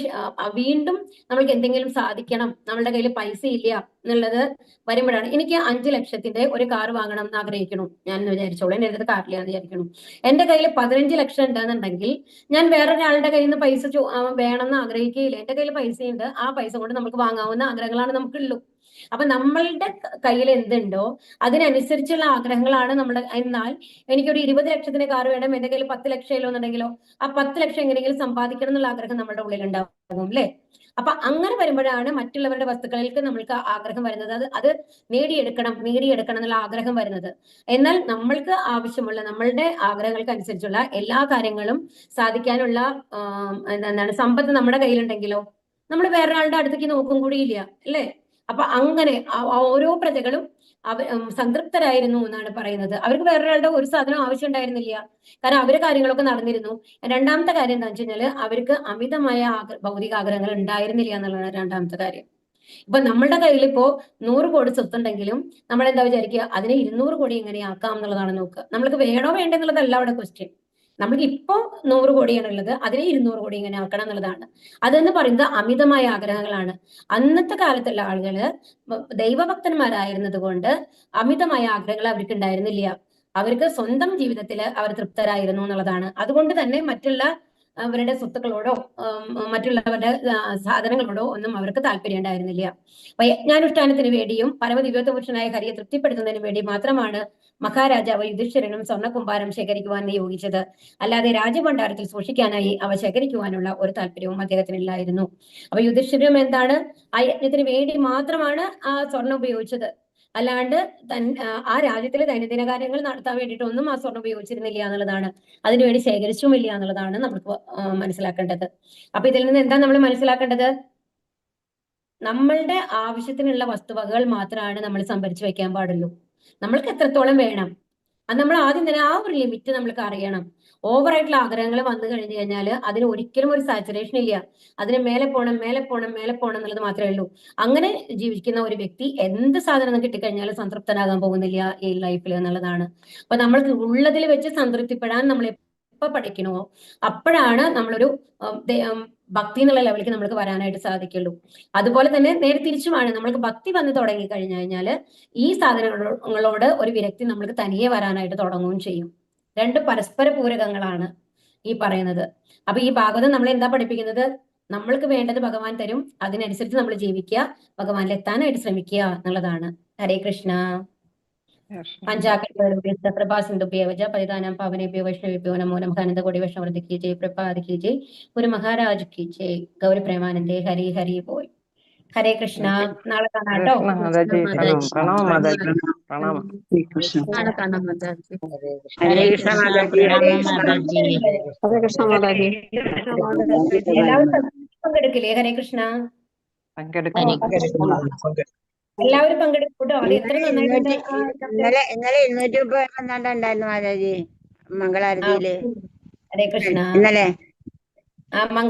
വീണ്ടും നമ്മൾക്ക് എന്തെങ്കിലും സാധിക്കണം, നമ്മളുടെ കയ്യിൽ പൈസ ഇല്ല എന്നുള്ളത് വരുമ്പോഴാണ്. എനിക്ക് 5 ലക്ഷത്തിന്റെ ഒരു കാർ വാങ്ങണം എന്ന് ആഗ്രഹിക്കണം ഞാൻ വിചാരിച്ചോളൂ. എന്റെ അടുത്ത് കാറില്ല എന്ന് വിചാരിക്കണം. എന്റെ കയ്യിൽ 15 ലക്ഷം ഉണ്ടെന്നുണ്ടെങ്കിൽ ഞാൻ വേറൊരാളുടെ കയ്യിൽ നിന്ന് പൈസ വേണമെന്ന് ആഗ്രഹിക്കുകയില്ല. എന്റെ കയ്യിൽ പൈസയുണ്ട്, ആ പൈസ കൊണ്ട് നമുക്ക് വാങ്ങാവുന്ന ആഗ്രഹങ്ങളാണ് നമുക്കുള്ളൂ. അപ്പൊ നമ്മളുടെ കയ്യിൽ എന്തുണ്ടോ അതിനനുസരിച്ചുള്ള ആഗ്രഹങ്ങളാണ് നമ്മുടെ. എന്നാൽ എനിക്കൊരു 20 ലക്ഷത്തിന് കാർ വേണം, എന്റെ കയ്യിൽ 10 ലക്ഷം എന്നുണ്ടെങ്കിലോ ആ 10 ലക്ഷം എങ്ങനെയെങ്കിലും സമ്പാദിക്കണം എന്നുള്ള ആഗ്രഹം നമ്മുടെ ഉള്ളിൽ ഉണ്ടാകും അല്ലെ. അപ്പൊ അങ്ങനെ വരുമ്പോഴാണ് മറ്റുള്ളവരുടെ വസ്തുക്കളിലേക്ക് നമ്മൾക്ക് ആഗ്രഹം വരുന്നത്. അത് നേടിയെടുക്കണം എന്നുള്ള ആഗ്രഹം വരുന്നത്. എന്നാൽ നമ്മൾക്ക് ആവശ്യമുള്ള നമ്മളുടെ ആഗ്രഹങ്ങൾക്ക് അനുസരിച്ചുള്ള എല്ലാ കാര്യങ്ങളും സാധിക്കാനുള്ള എന്താണ് സമ്പത്ത് നമ്മുടെ കയ്യിലുണ്ടെങ്കിലോ നമ്മൾ വേറൊരാളുടെ അടുത്തേക്ക് നോക്കും കൂടിയില്ല അല്ലെ. അപ്പൊ അങ്ങനെ ഓരോ പ്രജകളും സംതൃപ്തരായിരുന്നു എന്നാണ് പറയുന്നത്. അവർക്ക് വേറൊരാളുടെ ഒരു സാധനം ആവശ്യം ഉണ്ടായിരുന്നില്ല, കാരണം അവരുടെ കാര്യങ്ങളൊക്കെ നടന്നിരുന്നു. രണ്ടാമത്തെ കാര്യം എന്താ വെച്ച് കഴിഞ്ഞാല് അവർക്ക് അമിതമായ ഭൗതിക ആഗ്രഹങ്ങൾ ഉണ്ടായിരുന്നില്ല എന്നുള്ളതാണ് രണ്ടാമത്തെ കാര്യം. ഇപ്പൊ നമ്മളുടെ കയ്യിൽ ഇപ്പോ 100 കോടി സ്വത്തുണ്ടെങ്കിലും നമ്മൾ എന്താ വിചാരിക്കുക, അതിനെ 200 കോടി എങ്ങനെ ആക്കാം എന്നുള്ളതാണ് നോക്കുക. നമ്മൾക്ക് വേണോ വേണ്ടെന്നുള്ളതല്ല അവിടെ ക്വസ്റ്റ്യൻ. നമുക്ക് ഇപ്പോ 100 കോടിയാണ് ഉള്ളത്, അതിനെ 200 കോടി ഇങ്ങനെ ആക്കണം എന്നുള്ളതാണ്. അതെന്ന് പറയുന്നത് അമിതമായ ആഗ്രഹങ്ങളാണ്. അന്നത്തെ കാലത്തുള്ള ആളുകള് ദൈവഭക്തന്മാരായിരുന്നത് കൊണ്ട് അമിതമായ ആഗ്രഹങ്ങൾ അവർക്ക് ഉണ്ടായിരുന്നില്ല. അവർക്ക് സ്വന്തം ജീവിതത്തിൽ അവർ തൃപ്തരായിരുന്നു എന്നുള്ളതാണ്. അതുകൊണ്ട് തന്നെ അവരുടെ സ്വത്തുക്കളോടോ മറ്റുള്ളവരുടെ സാധനങ്ങളോടോ ഒന്നും അവർക്ക് താല്പര്യം ഉണ്ടായിരുന്നില്ല. അപ്പൊ യജ്ഞാനുഷ്ഠാനത്തിന് വേണ്ടിയും പരമദിവ്യത്വ പുരുഷനായ ഹരിയെ തൃപ്തിപ്പെടുത്തുന്നതിന് വേണ്ടി മാത്രമാണ് മഹാരാജാവ് യുധിഷ്ഠിരനും സ്വർണ്ണകുമ്പാരം ശേഖരിക്കുവാൻ നിയോഗിച്ചത്. അല്ലാതെ രാജഭണ്ഡാരത്തിൽ സൂക്ഷിക്കാനായി അവ ശേഖരിക്കുവാനുള്ള ഒരു താല്പര്യവും അദ്ദേഹത്തിനില്ലായിരുന്നു. അപ്പൊ യുധിഷ്ഠിരം എന്താണ്, ആ യജ്ഞത്തിന് വേണ്ടി മാത്രമാണ് ആ സ്വർണം ഉപയോഗിച്ചത്. അല്ലാണ്ട് ആ രാജ്യത്തിലെ ദൈനംദിന കാര്യങ്ങൾ നടത്താൻ വേണ്ടിയിട്ടൊന്നും ആ സ്വർണം ഉപയോഗിച്ചിരുന്നില്ല എന്നുള്ളതാണ്. അതിനുവേണ്ടി ശേഖരിച്ചുമില്ല എന്നുള്ളതാണ് നമുക്ക് മനസ്സിലാക്കേണ്ടത്. അപ്പൊ ഇതിൽ നിന്ന് എന്താ നമ്മൾ മനസ്സിലാക്കേണ്ടത്? നമ്മളുടെ ആവശ്യത്തിനുള്ള വസ്തുവകകൾ മാത്രമാണ് നമ്മൾ സംഭരിച്ചു വെക്കാൻ പാടുള്ളൂ. നമ്മൾക്ക് എത്രത്തോളം വേണം അത് നമ്മൾ ആദ്യം തന്നെ ആ ഒരു ലിമിറ്റ് നമ്മൾക്ക് അറിയണം. ഓവറായിട്ടുള്ള ആഗ്രഹങ്ങൾ വന്നു കഴിഞ്ഞു കഴിഞ്ഞാൽ അതിന് ഒരിക്കലും ഒരു സാച്ചുറേഷൻ ഇല്ല. അതിന് മേലെ പോണം എന്നുള്ളത് മാത്രമേ ഉള്ളൂ. അങ്ങനെ ജീവിക്കുന്ന ഒരു വ്യക്തി എന്ത് സാധനം കിട്ടിക്കഴിഞ്ഞാലും സംതൃപ്തനാകാൻ പോകുന്നില്ല ഈ ലൈഫിൽ എന്നുള്ളതാണ്. അപ്പൊ നമ്മൾക്ക് ഉള്ളതിൽ വെച്ച് സംതൃപ്തിപ്പെടാൻ നമ്മൾ എപ്പോ പഠിക്കണോ അപ്പോഴാണ് നമ്മളൊരു ഭക്തി എന്നുള്ള ലെവലിലേക്ക് നമ്മൾക്ക് വരാനായിട്ട് സാധിക്കുള്ളൂ. അതുപോലെ തന്നെ നേരെ തിരിച്ചുമാണ്, നമ്മൾക്ക് ഭക്തി വന്ന് തുടങ്ങി കഴിഞ്ഞു കഴിഞ്ഞാൽ ഈ സാധനങ്ങളോട് ഒരു വിരക്തി നമ്മൾക്ക് തനിയെ വരാനായിട്ട് തുടങ്ങുകയും ചെയ്യും. രണ്ട് പരസ്പര പൂരകങ്ങളാണ് ഈ പറയുന്നത്. അപ്പൊ ഈ ഭാഗവതം നമ്മളെ എന്താ പഠിപ്പിക്കുന്നത്? നമ്മൾക്ക് വേണ്ടത് ഭഗവാൻ തരും, അതിനനുസരിച്ച് നമ്മൾ ജീവിക്കുക, ഭഗവാനിൽ എത്താനായിട്ട് ശ്രമിക്കുക എന്നുള്ളതാണ്. ഹരേ കൃഷ്ണ. പഞ്ചാകൽപതരുഭ്യശ്ച കൃപാസിന്ധുഭ്യവ ച പതിതാനാം പാവനേഭ്യോ വൈഷ്ണവേഭ്യോ നമോ നമഃ. അനന്തകോടി വൈഷ്ണവവൃന്ദ കീ ജയ്, പ്രഭുപാദ് കീ ജയ്, ഗുരു മഹാരാജ് കീ ജയ്, ഗൗരി പ്രേമാനന്ദേ ഹരി ഹരി ബോൾ. ഹരേ കൃഷ്ണ. നാളെ കാണാട്ടോ. ശ്രീകൃഷ്ണ. നാളെ കാണാം മാതാജി. ഹരേ ഹരേ കൃഷ്ണ. കൃഷ്ണ. പ്രണാമം മാതാജി. ഹരേ കൃഷ്ണ മാതാജി. എല്ലാവരും പങ്കെടുക്കില്ലേ? ഹരേ കൃഷ്ണ. ഹരേ കൃഷ്ണ. എല്ലാവരും പങ്കെടുക്കൂട്ടോ. അത് എത്ര നന്നായിട്ടുണ്ട്. ഇന്നലെ 230 ഉണ്ടായിരുന്നു മാതാജി മംഗളാരതിയില്. ഹരേ കൃഷ്ണ. ഇന്നലെ ആ മംഗള